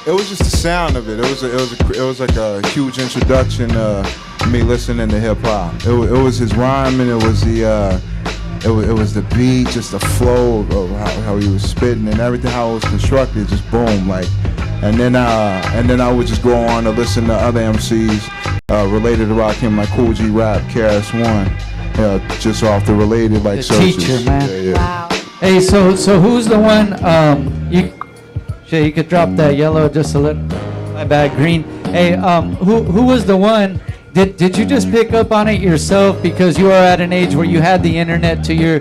S21: It was just the sound of it. It was like a huge introduction to me listening to hip hop. It was his rhyme, and it was the beat, just the flow of how he was spitting and everything, how it was constructed, just boom, like. And then I would just go on to listen to other MCs related to Rakim, like Cool G Rap, KRS One, just off the related like
S1: the
S21: searches.
S1: Teacher, man.
S21: Yeah.
S2: Wow.
S1: Hey, so who's the one? You could drop that yellow just a little. My bad, green. Hey, who was the one? Did you just pick up on it yourself because you are at an age where you had the internet to your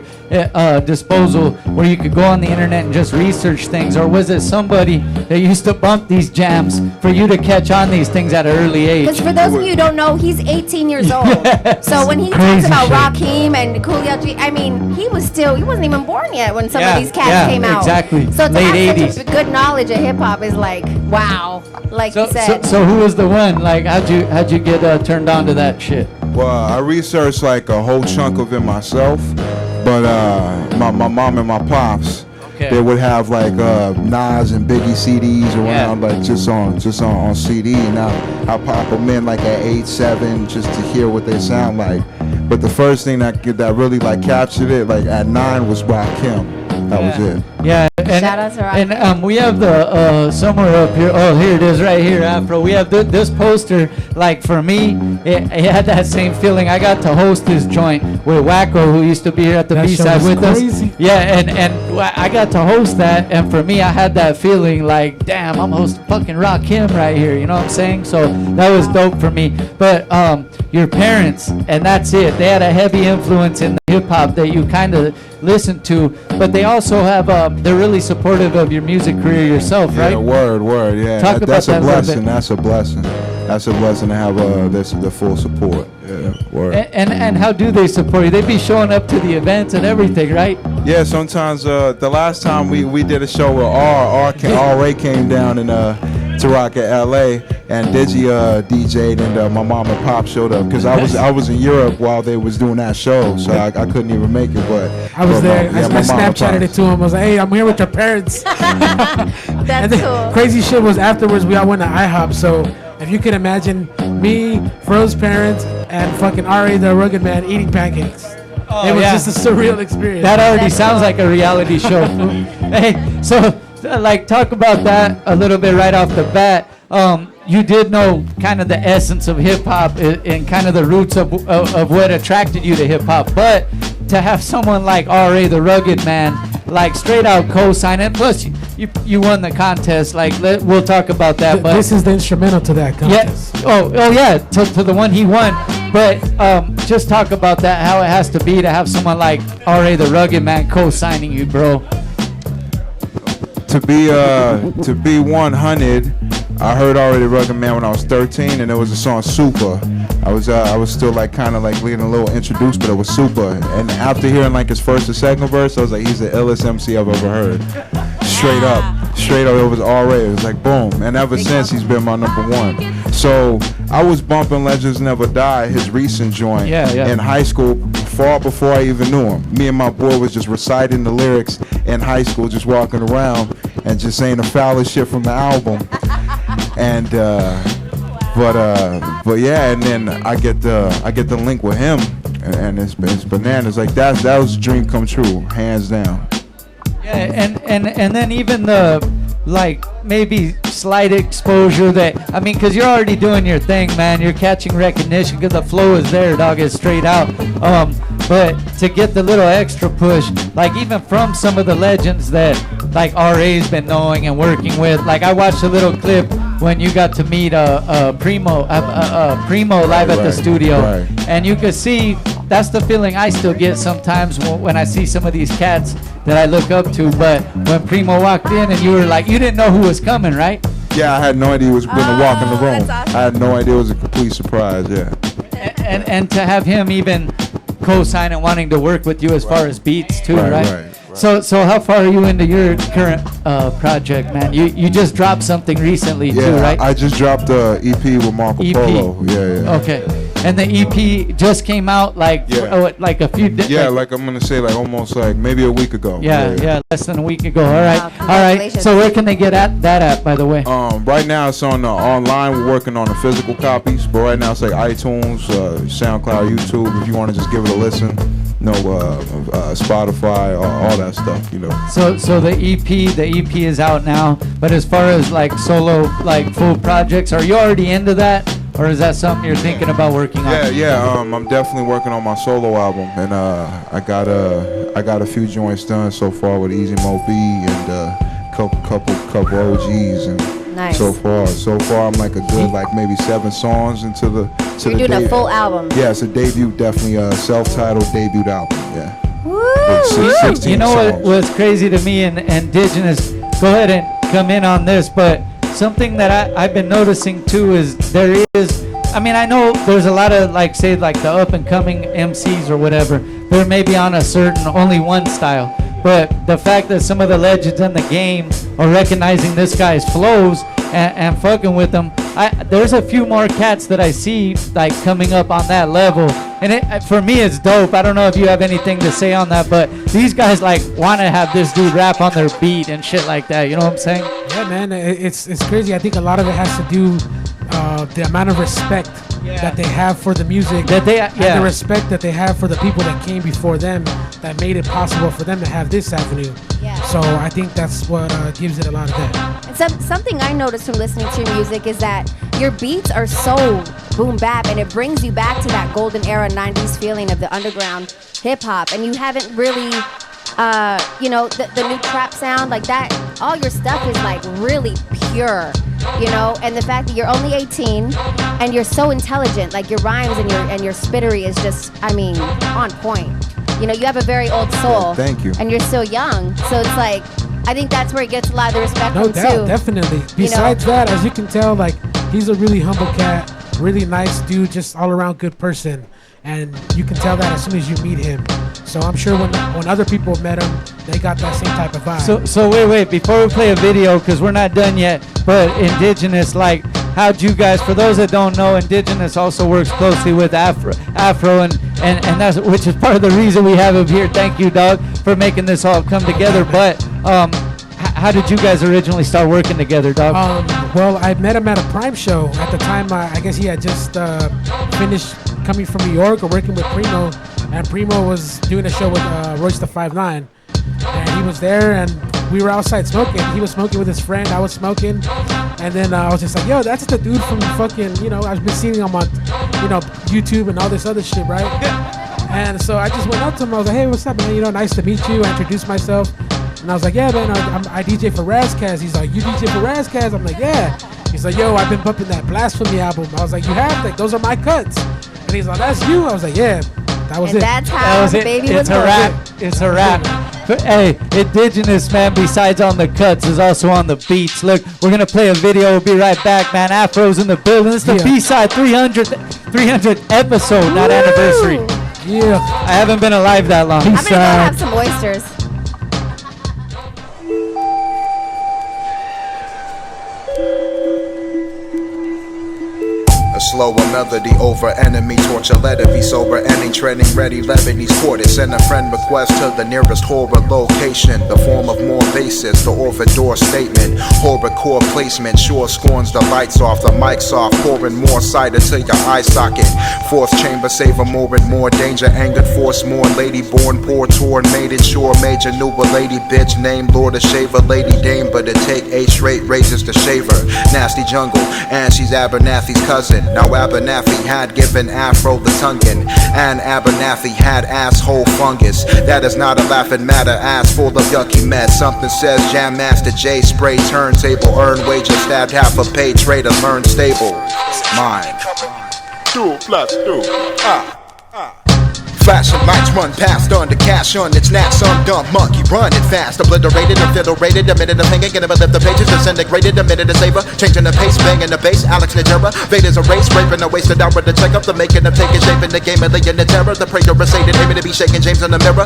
S1: disposal, where you could go on the internet and just research things, or was it somebody that used to bump these jams for you to catch on these things at an early age?
S2: Because for those of you who don't know, he's 18 years old.
S1: Yes.
S2: So when he
S1: Crazy
S2: talks about
S1: shit.
S2: Rakim and Coolio G, I mean, he wasn't even born yet when some of these cats came out.
S1: Exactly.
S2: So to
S1: Late
S2: have
S1: 80s.
S2: such a good knowledge of hip hop is like, wow. Like you said.
S1: So who was the one? Like, how'd you get turned on to that shit?
S21: Well, I researched like a whole chunk of it myself, but my mom and my pops,
S1: Okay.
S21: They would have like Nas and Biggie CDs around, like just on CD. And I'll pop them in like at 8-7 just to hear what they sound like. But the first thing that really like captured it, like at 9, was Rakim. That was it.
S1: Yeah,
S2: Shout out to Rocky.
S1: and we have the somewhere up here. Oh, here it is, right here, Afro. We have this poster. Like for me, it had that same feeling. I got to host this joint with Wacko, who used to be here at the
S6: That show
S1: B-side
S6: was
S1: with
S6: crazy.
S1: us. Yeah, and I got to host that, and for me, I had that feeling like, damn, I'm hosting fucking Rakim right here. You know what I'm saying? So that was dope for me. But your parents, and that's it. They had a heavy influence in the hip hop that you kind of listen to, but they also have they're really supportive of your music career yourself, right?
S21: Yeah, word, yeah.
S1: Talk about
S21: That's a
S1: that a little bit.
S21: blessing. That's a blessing. That's a blessing to have the full support. Yeah, word.
S1: And how do they support you? They be showing up to the events and everything, right?
S21: Yeah, sometimes the last time we did a show with Ray came down in to rock at LA, and Digi DJ'd, and my mom and pop showed up because I was in Europe while they was doing that show, so I couldn't even make it. But
S6: I was there. I
S21: my mom and
S6: Snapchatted it
S21: pops.
S6: to him. I was like, "Hey, I'm here with your parents."
S2: That's cool.
S6: Crazy shit was afterwards. We all went to IHOP. So if you can imagine me, Fro's parents, and fucking Ari the Rugged Man eating pancakes. It was just a surreal experience.
S1: That already sounds like a reality show. Hey, so like talk about that a little bit right off the bat. You did know kind of the essence of hip hop and kind of the roots of what attracted you to hip hop, but to have someone like R.A. the Rugged Man, like straight out co-sign it. Plus, you won the contest. Like we'll talk about that. But
S6: This is the instrumental to that contest.
S1: yeah. Oh yeah. To the one he won. But just talk about that. How it has to be to have someone like R.A. the Rugged Man co-signing you, bro.
S21: To be 100, I heard already Rugged Man when I was 13, and it was a song Super. I was still like kind of like getting a little introduced, but it was Super. And after hearing like his first or second verse, I was like, he's the illest MC I've ever heard. Straight up, it was already. It was like boom, and ever since he's been my number one. So I was bumping Legends Never Die, his recent joint, in high school, far before I even knew him. Me and my boy was just reciting the lyrics in high school, just walking around and just saying the foulest shit from the album. And but yeah, and then I get the link with him, and it's bananas. Like that was a dream come true, hands down.
S1: Yeah, and then even the like maybe slight exposure that because you're already doing your thing, man. You're catching recognition because the flow is there, dog. It's straight out. But to get the little extra push, like even from some of the legends that like RA's been knowing and working with. Like I watched a little clip when you got to meet Primo live at the studio, and you could see that's the feeling I still get sometimes when I see some of these cats that I look up to. But when Primo walked in and you were like, you didn't know who was coming, right?
S21: Yeah, I had no idea he was going to walk in the room. Awesome. I had no idea. It was a complete surprise. Yeah.
S1: And to have him even co-sign and wanting to work with you as far as beats too, right? So how far are you into your current project, man? You just dropped something recently too, right?
S21: I just dropped the EP with Marco Polo. Yeah.
S1: Okay. And the EP just came out like like a few days.
S21: Yeah, like I'm gonna say like almost like maybe a week ago.
S1: Yeah, less than a week ago. All right. So where can they get that at, by the way?
S21: Right now it's on online. We're working on the physical copies, but right now it's like iTunes, SoundCloud, YouTube. If you want to just give it a listen, Spotify, all that stuff,
S1: So the EP is out now. But as far as like solo, like full projects, are you already into that? Or is that something you're thinking about working on?
S21: Yeah. I'm definitely working on my solo album, and I got a few joints done so far with Easy Mo B and couple OGs, and
S2: nice.
S21: so far I'm like a good like maybe 7 songs into the.
S2: You're doing a full album.
S21: Yeah, it's a debut, definitely a self-titled debut album. Yeah.
S2: Woo!
S21: 16
S1: you know
S21: songs.
S1: what's crazy to me and Indigenous? Go ahead and come in on this, but. Something that I've been noticing too is there is, I know there's a lot of like say like the up and coming MCs or whatever, they're maybe on a certain only one style, but the fact that some of the legends in the game are recognizing this guy's flows and fucking with them, there's a few more cats that I see like coming up on that level, and for me it's dope. I don't know if you have anything to say on that, but these guys like want to have this dude rap on their beat and shit like that. You know what I'm saying?
S6: Yeah, man, it's crazy. I think a lot of it has to do the amount of respect that they have for the music, and the respect that they have for the people that came before them, that made it possible for them to have this avenue. So I think that's what gives it a lot of that.
S2: And something I noticed from listening to your music is that your beats are so boom bap, and it brings you back to that golden era 90s feeling of the underground hip hop. And you haven't really, the new trap sound like that. All your stuff is like really pure, and the fact that you're only 18 and you're so intelligent, like your rhymes and your spittery is just, on point. You have a very old soul.
S21: Thank you.
S2: And you're still young, so it's like, I think that's where he gets a lot of the respect
S6: No
S2: from
S6: doubt,
S2: too.
S6: definitely. Besides that, as you can tell, like he's a really humble cat, really nice dude, just all around good person, and you can tell that as soon as you meet him. So I'm sure when other people met him, they got that same type of vibe.
S1: So wait, before we play a video, because we're not done yet, but Indigenous, like, how'd you guys, for those that don't know, Indigenous also works closely with Afro and that's, which is part of the reason we have him here. Thank you, Doug, for making this all come together. But how did you guys originally start working together, Doug?
S6: Well, I met him at a Prime show. At the time, I guess he had just finished coming from New York or working with Primo, and Primo was doing a show with Royce the 5'9", and he was there, and we were outside smoking. He was smoking with his friend, I was smoking, and then I was just like, yo, that's the dude from fucking, I've been seeing him on, YouTube and all this other shit, right? And so I just went up to him, I was like, hey, what's up, man? Nice to meet you. I introduced myself, and I was like, yeah, man, I DJ for Razkaz. He's like, you DJ for Razkaz? I'm like, yeah. He's like, yo, I've been bumping that Blasphemy album. I was like, you have? Like, those are my cuts. And he's like, that's you? I was like, yeah, that was
S2: And
S6: it.
S2: that's how the baby was born.
S1: It's a rap. But, hey, Indigenous, man, besides on the cuts, is also on the beats. Look, we're going to play a video. We'll be right back, man. Afro's in the building. It's the B-Side 300th episode, not anniversary.
S6: Yeah.
S1: I haven't been alive that long.
S2: I'm going to go have some oysters.
S5: Slower melody over enemy torture. Let it be sober, ending treading ready. Lebanese quarter. Send a friend request to the nearest horror location. The form of more basis, the orphan door statement. Horror core placement, sure scorns the lights off, the mics off, pouring more cider to your eye socket. Fourth chamber, savor more and more danger, angered force more. Lady born, poor torn, made it sure. Major knew a lady bitch named Lord of Shaver, Lady Dame, but it take 8 straight raises to shave her. Nasty jungle, and she's Abernathy's cousin. Now Abernathy had given Afro the tonguing, and Abernathy had asshole fungus. That is not a laughing matter, ass full of yucky mess. Something says Jam Master J spray turntable, earn wages, stabbed half a pay, trader, learn stable. Mine.
S19: 2 plus 2.
S5: Flashing lights run past, under cash on it's not some dumb monkey running fast. Obliterated, obliterated, a minute of hanging, gonna lift the pages, disintegrated, a minute of savor, changing the pace, banging the bass. Alex Najera, Vader's a race, raping the wasted hour to check up the making of taking shape in the game of Legion of Terror. The prayer recited, aiming to be shaking James in the mirror.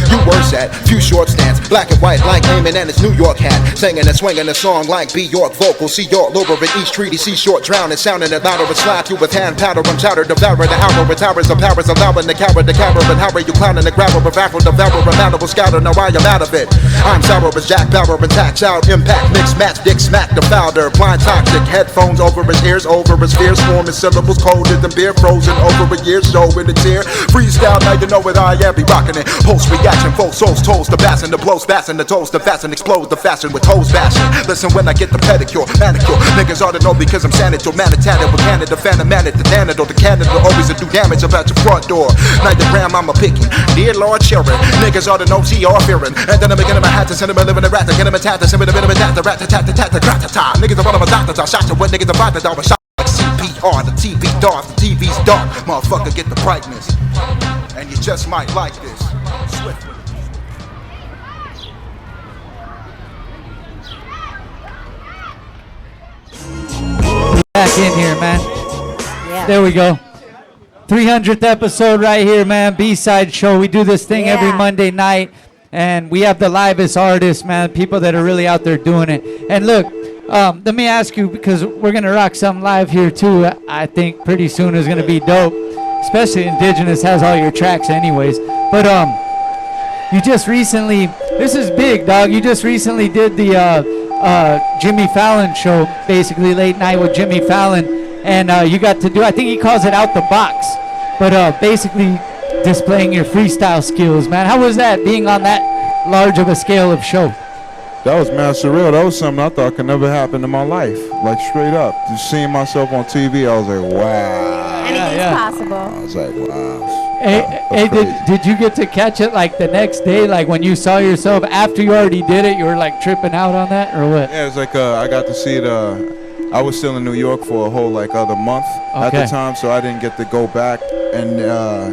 S5: You worse at few short stands, black and white like Eamon and his New York hat, singing and swinging a song like B York vocal. See York, Lower at East Treaty, see short drowning, sounding it louder, slap you with hand powder, chowder, devour the hour with towers of powers, allowing the coward to cower. And how are you clowning the grabber of Afro, devourer, a malleable scouter? Now I am out of it. I'm sour as Jack Bauer and tax out, impact, mix, match, dick, smack the founder. Blind toxic, headphones over his ears, over his fears, forming syllables colder than beer, frozen over a year, showing a tear. Freestyle, now you know what I am, be rocking it. Post reaction, full souls, toes, the bass and the blows, fasten the toes, the fasten explodes, the fashion with toes bashing. Listen when I get the pedicure, manicure, niggas ought to know because I'm sanitary, manitatted with Canada, phantom man at the Canada, the Canada always to do damage about your front door. Nightogram, I'm a picky, dear Lord children, niggas ought to know she all fearing. And then I'm beginning my hat to send him a living a rat, to get him a tat, to send him a bit of a tat, the rat, the tat, the tat, the grat, the tat. Niggas are one of my doctors, I shot you when niggas about to die, shot like CPR, the TV dark, the TV's dark, motherfucker get the brightness. And you just might like this. Swiftly.
S1: Back in here, man.
S2: Yeah.
S1: There we go. 300th episode right here, man. B-Side show. We do this thing every Monday night, and we have the livest artists, man. People that are really out there doing it. And look, let me ask you, because we're gonna rock some live here too. I think pretty soon is gonna be dope. Especially Indigenous has all your tracks anyways. But you just recently, this is big, dog. You just recently did the Jimmy Fallon show, basically late night with Jimmy Fallon, and you got to do, I think he calls it out the box, but basically displaying your freestyle skills, man. How was that, being on that large of a scale of show?
S21: That was mad surreal. That was something I thought could never happen in my life. Like straight up. Just seeing myself on TV, I was like, wow.
S2: Anything's possible.
S21: I was like, wow.
S1: Hey, did you get to catch it like the next day? Like when you saw yourself after you already did it, you were like tripping out on that or what?
S21: Yeah, it was like I got to see it. I was still in New York for a whole like other month at the time, so I didn't get to go back and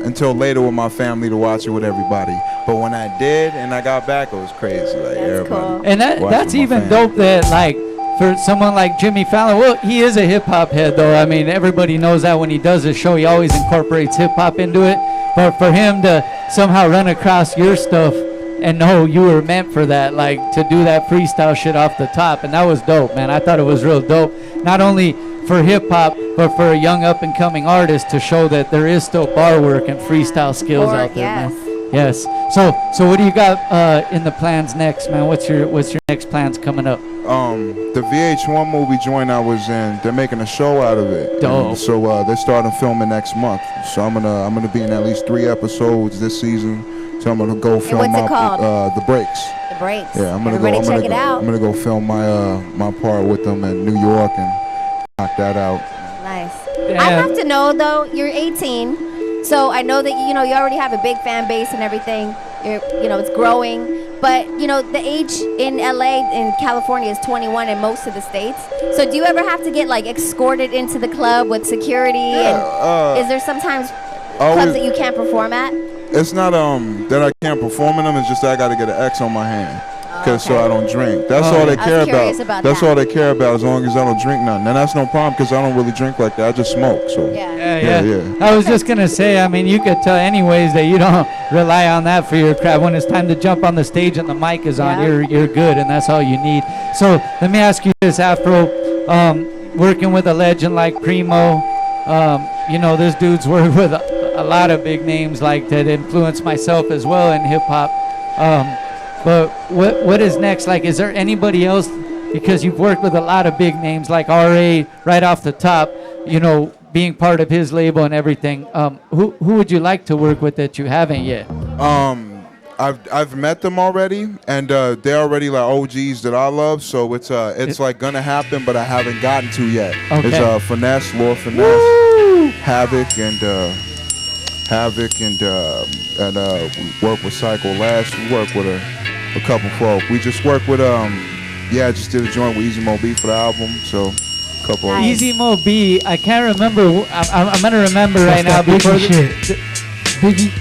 S21: until later with my family to watch it with everybody. But when I did and I got back, it was crazy. Like everybody.
S1: And that's even dope that like for someone like Jimmy Fallon, well, he is a hip hop head though. I mean, everybody knows that when he does a show, he always incorporates hip hop into it. But for him to somehow run across your stuff and know you were meant for that, like to do that freestyle shit off the top, and that was dope, man. I thought it was real dope, not only for hip hop, but for a young up and coming artist to show that there is still bar work and freestyle skills out there, man. Yes. So what do you got in the plans next, man? What's your next plans coming up?
S21: The VH1 movie joint I was in, they're making a show out of it.
S1: Dope.
S21: So they're starting filming next month. So I'm gonna be in at least 3 episodes this season. So I'm gonna go film
S2: what's it called?
S21: The Breaks.
S2: The Breaks.
S21: Yeah,
S2: Everybody check it out.
S21: I'm gonna go film my part with them in New York and knock that out.
S2: Nice. I have to know though, you're 18, so I know that you already have a big fan base and everything. It's growing. But, the age in LA and California is 21 in most of the states. So do you ever have to get, like, escorted into the club with security? And is there sometimes clubs that you can't perform at?
S21: It's not that I can't perform in them, it's just that I gotta get an X on my hand. So I don't drink. That's all they care about. That's all they care about, as long as I don't drink nothing. And that's no problem, because I don't really drink like that. I just smoke. So yeah.
S1: I was just gonna say, I mean, you could tell anyways that you don't rely on that for your crowd. When it's time to jump on the stage and the mic is on, you're good, and that's all you need. So let me ask you this, Afro. Working with a legend like Primo, this dude's worked with a lot of big names like that influenced myself as well in hip hop. But what is next? Like, is there anybody else? Because you've worked with a lot of big names like R.A. right off the top, being part of his label and everything. Who would you like to work with that you haven't yet?
S21: I've met them already, and they're already like OGs that I love. So it's like gonna happen, but I haven't gotten to yet.
S1: Okay.
S21: It's Finesse, Lord Finesse, Havoc, and we work with Psycho Lash. We work with a couple folk. We just work with I just did a joint with Easy Mo B for the album. So a couple.
S1: Easy Mo B. I can't remember. I'm gonna remember right now before Biggie.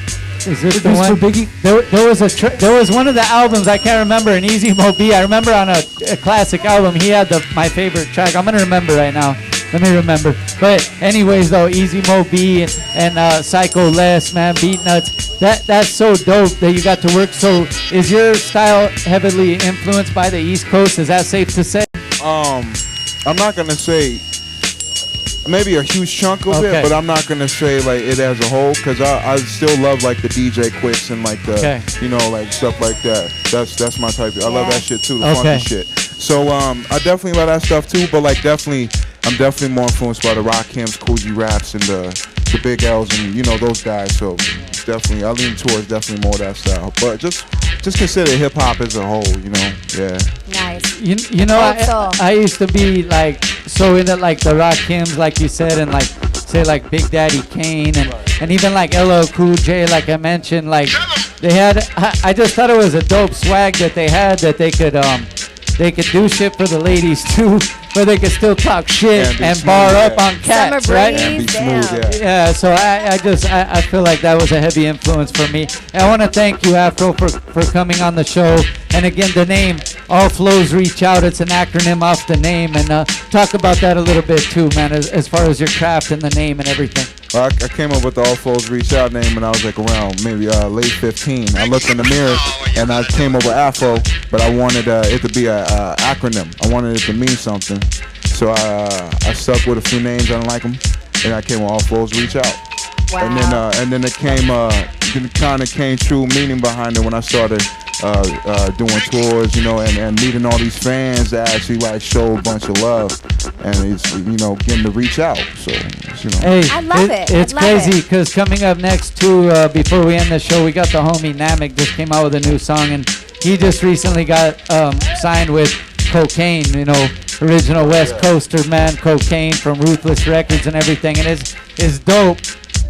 S1: Is this the one? For Biggie? There was one of the albums I can't remember. And Easy Mo B. I remember on a classic album he had my favorite track. I'm gonna remember right now. Let me remember. But anyways, though, Easy Mo B and Psycho Les, man, Beat Nuts. That's so dope that you got to work. So is your style heavily influenced by the East Coast? Is that safe to say?
S21: I'm not gonna say maybe a huge chunk of it, but I'm not gonna say like it as a whole, because I still love like the DJ Quicks and like the like stuff like that. That's my type. I love that shit too, the funky shit. So I definitely love that stuff too, but like I'm definitely more influenced by the Rakims, Coogee Raps, and the Big L's, and those guys. So definitely I lean towards definitely more of that style. But just consider hip hop as a whole, yeah.
S2: Nice.
S1: I used to be like so into like the Rakims, like you said, and like say like Big Daddy Kane and even like LL Cool J, like I mentioned, like they had. I just thought it was a dope swag that they had, that they could do shit for the ladies too, but they could still talk shit and bar up on cats, right?
S21: And be smooth,
S1: Yeah, so I feel like that was a heavy influence for me. And I want to thank you, Afro, for coming on the show. And again, the name, All Flows Reach Out, it's an acronym off the name. And talk about that a little bit too, man, as far as your craft and the name and everything.
S21: Well, I came up with the All Flows Reach Out name when I was like around maybe late 15. I looked in the mirror and I came up with Afro, but I wanted it to be an acronym. I wanted it to mean something. So I stuck with a few names, I didn't like them, and I came with All Flows Reach Out.
S2: Wow.
S21: And then it kind of came true meaning behind it when I started doing tours, and meeting all these fans that actually like show a bunch of love, and it's getting to reach out. So
S1: Hey,
S2: I love it.
S1: It's
S2: I love
S1: crazy
S2: it.
S1: because coming up next too, before we end the show, we got the homie Namek just came out with a new song, and he just recently got signed with Cocaine, original West Coaster, man, Cocaine from Ruthless Records and everything, and it's dope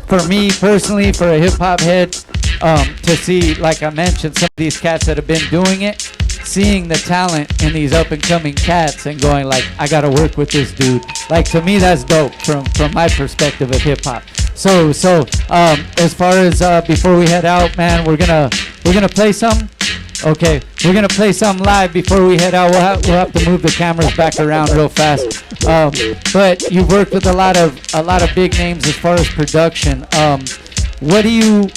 S1: for me personally, for a hip hop head, to see, like I mentioned, some of these cats that have been doing it, seeing the talent in these up and coming cats and going like, I gotta work with this dude. Like, to me, that's dope from my perspective of hip hop. So as far as before we head out, man, we're gonna play some. Okay, we're gonna play some live before we head out. We'll have to move the cameras back around real fast. But you've worked with a lot of big names as far as production. What do you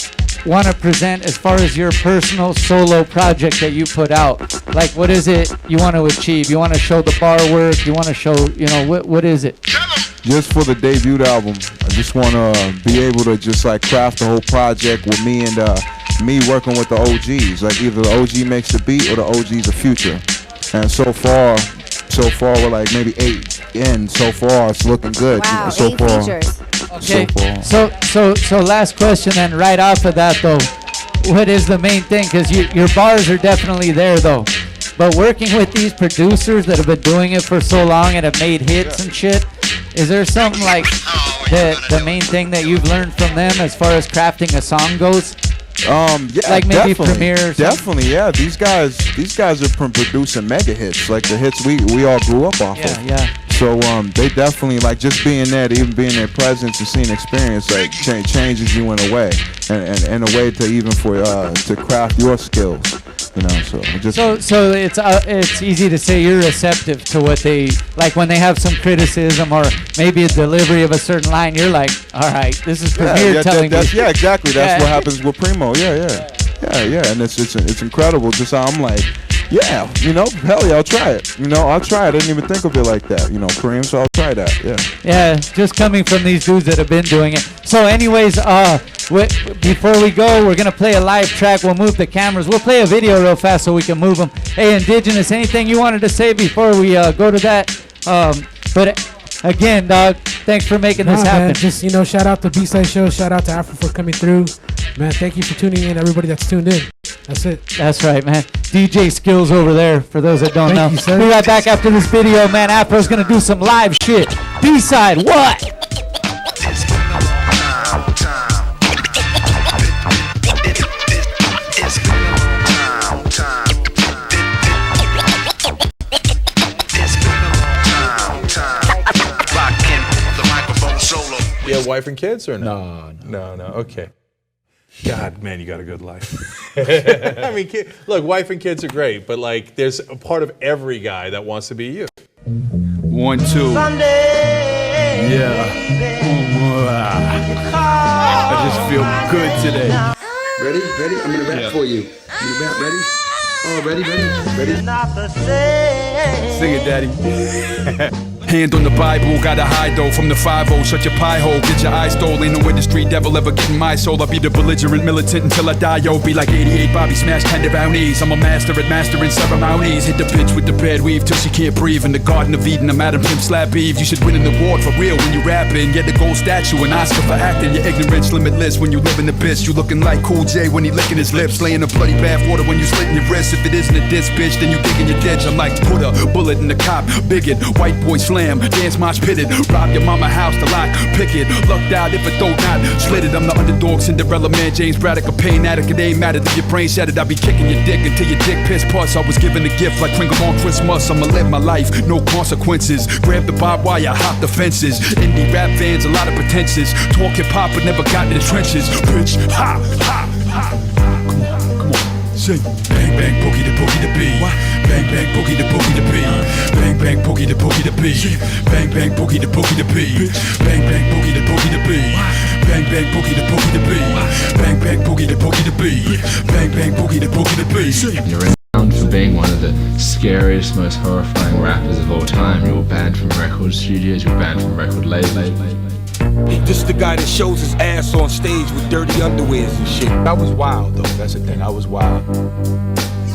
S1: want to present as far as your personal solo project that you put out? Like, what is it you want to achieve? You want to show the bar work? You want to show, what is it?
S21: just for the debut album, I just want to be able to just like craft the whole project with me and me working with the OGs. Like either the OG makes the beat or the OG's a Future. And so far we're like maybe 8 in. So far it's looking good.
S2: Wow,
S21: so
S2: 8
S21: far,
S2: features.
S1: Okay. So last question then, right off of that though, what is the main thing? Because your bars are definitely there though. But working with these producers that have been doing it for so long and have made hits and shit, is there something like the main thing that you've learned from them as far as crafting a song goes?
S21: Yeah,
S1: like maybe
S21: definitely,
S1: Premiere or
S21: definitely, yeah. These guys are producing mega hits, like the hits we all grew up off of.
S1: Yeah.
S21: So they definitely like just being there, even being their presence and seeing experience, like changes you in a way, and in a way to even for to craft your skills, you know. So
S1: it's easy to say you're receptive to what they like when they have some criticism or maybe a delivery of a certain line. You're like, all right, this is Premiere telling me.
S21: Yeah, exactly. That's what happens with Primo. Yeah. And it's incredible. Just how I'm like, yeah, you know, hell yeah, I'll try it. You know, I'll try it. I didn't even think of it like that. You know, Kareem, so I'll try that. Yeah.
S1: Yeah, just coming from these dudes that have been doing it. So, anyways, before we go, we're gonna play a live track. We'll move the cameras. We'll play a video real fast so we can move them. Hey, Indigenous, anything you wanted to say before we go to that? But again, dog, thanks for making this happen.
S6: Man, just shout out to Bside Show. Shout out to Afro for coming through. Man, thank you for tuning in. Everybody that's tuned in. That's it.
S1: That's right, man. DJ Skills over there, for those that don't know.
S6: You, sir.
S1: We'll be right back after this video, man. Afro's gonna do some live shit. B-side, what?
S3: You have wife and kids or no? No. Okay. God, man, you got a good life. I mean, look, wife and kids are great, but like, there's a part of every guy that wants to be you.
S22: 1, 2. Yeah. I just feel good today.
S23: Ready? I'm gonna rap for you. I'm gonna rap. Ready? Oh, ready?
S22: Sing it, Daddy. Hand on the Bible, gotta hide though from the 5-0, shut your pie hole, get your eyes stole. Ain't no way the street devil ever getting my soul. I'll be the belligerent militant until I die, yo. Be like 88 Bobby Smash, tender bounties. I'm a master at mastering ceremonies. Hit the pitch with the bed weave till she can't breathe. In the Garden of Eden, I'm Adam Pimp Slap Eve. You should win an award for real when you rapping. Get the gold statue, an Oscar for acting. Your ignorance limitless when you live in the bitch. You looking like Cool J when he licking his lips. Laying the bloody bathwater when you slitting your wrists. If it isn't a diss, bitch, then you digging your ditch. I'm like, put a bullet in the cop, bigot, white boy slam. Dance mosh pitted, rob your mama house to lock, pick it, lucked out if it don't not slit it. I'm the underdog, Cinderella man, James Braddock, a pain addict. It ain't matter if your brain shattered. I'll be kicking your dick until your dick piss pus. I was given a gift like Kringle on Christmas. I'ma live my life, no consequences. Grab the barbed wire, hop the fences. Indie rap fans, a lot of pretenses. Talk hip hop, but never got in the trenches. Bitch, ha. Come on, sing. Bang bang boogie the beat. Bang bang boogie the beat. Bang bang boogie the beat. Bang bang boogie the beat. Bang bang boogie the beat. bang boogie the beat. Bang bang boogie the beat. Bang bang boogie the beat.
S4: You're renowned for being one of the scariest, most horrifying rappers of all time. You were banned from record studios, you were banned from record labels.
S8: This is the guy that shows his ass on stage with dirty underwears and shit.
S21: I was wild though, that's the thing, I was wild.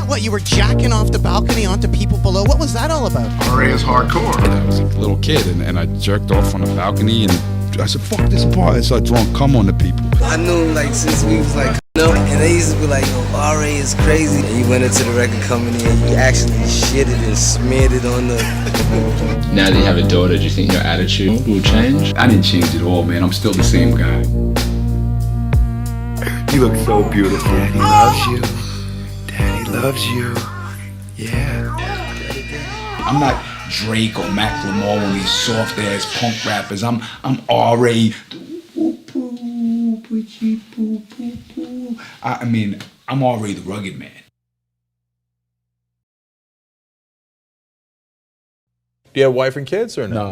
S11: What, you were jacking off the balcony onto people below? What was that all about?
S21: RA is hardcore.
S22: I was a little kid and I jerked off on the balcony and I said, fuck this part, and started drawing cum on the people.
S24: I knew him like since we was like, and they used to be like, yo, RA is crazy. And you went into the record company and you actually shitted and smeared it on the...
S4: Now that you have a daughter, do you think your attitude will change?
S22: I didn't change at all, man. I'm still the same guy.
S23: You look so beautiful. Daddy loves you. Daddy loves you. Yeah.
S22: I'm not Drake or Macklemore, one of these soft ass punk rappers. I'm R.A. I mean, I'm R.A. the Rugged Man.
S3: Do you have a wife and kids or no?
S21: No.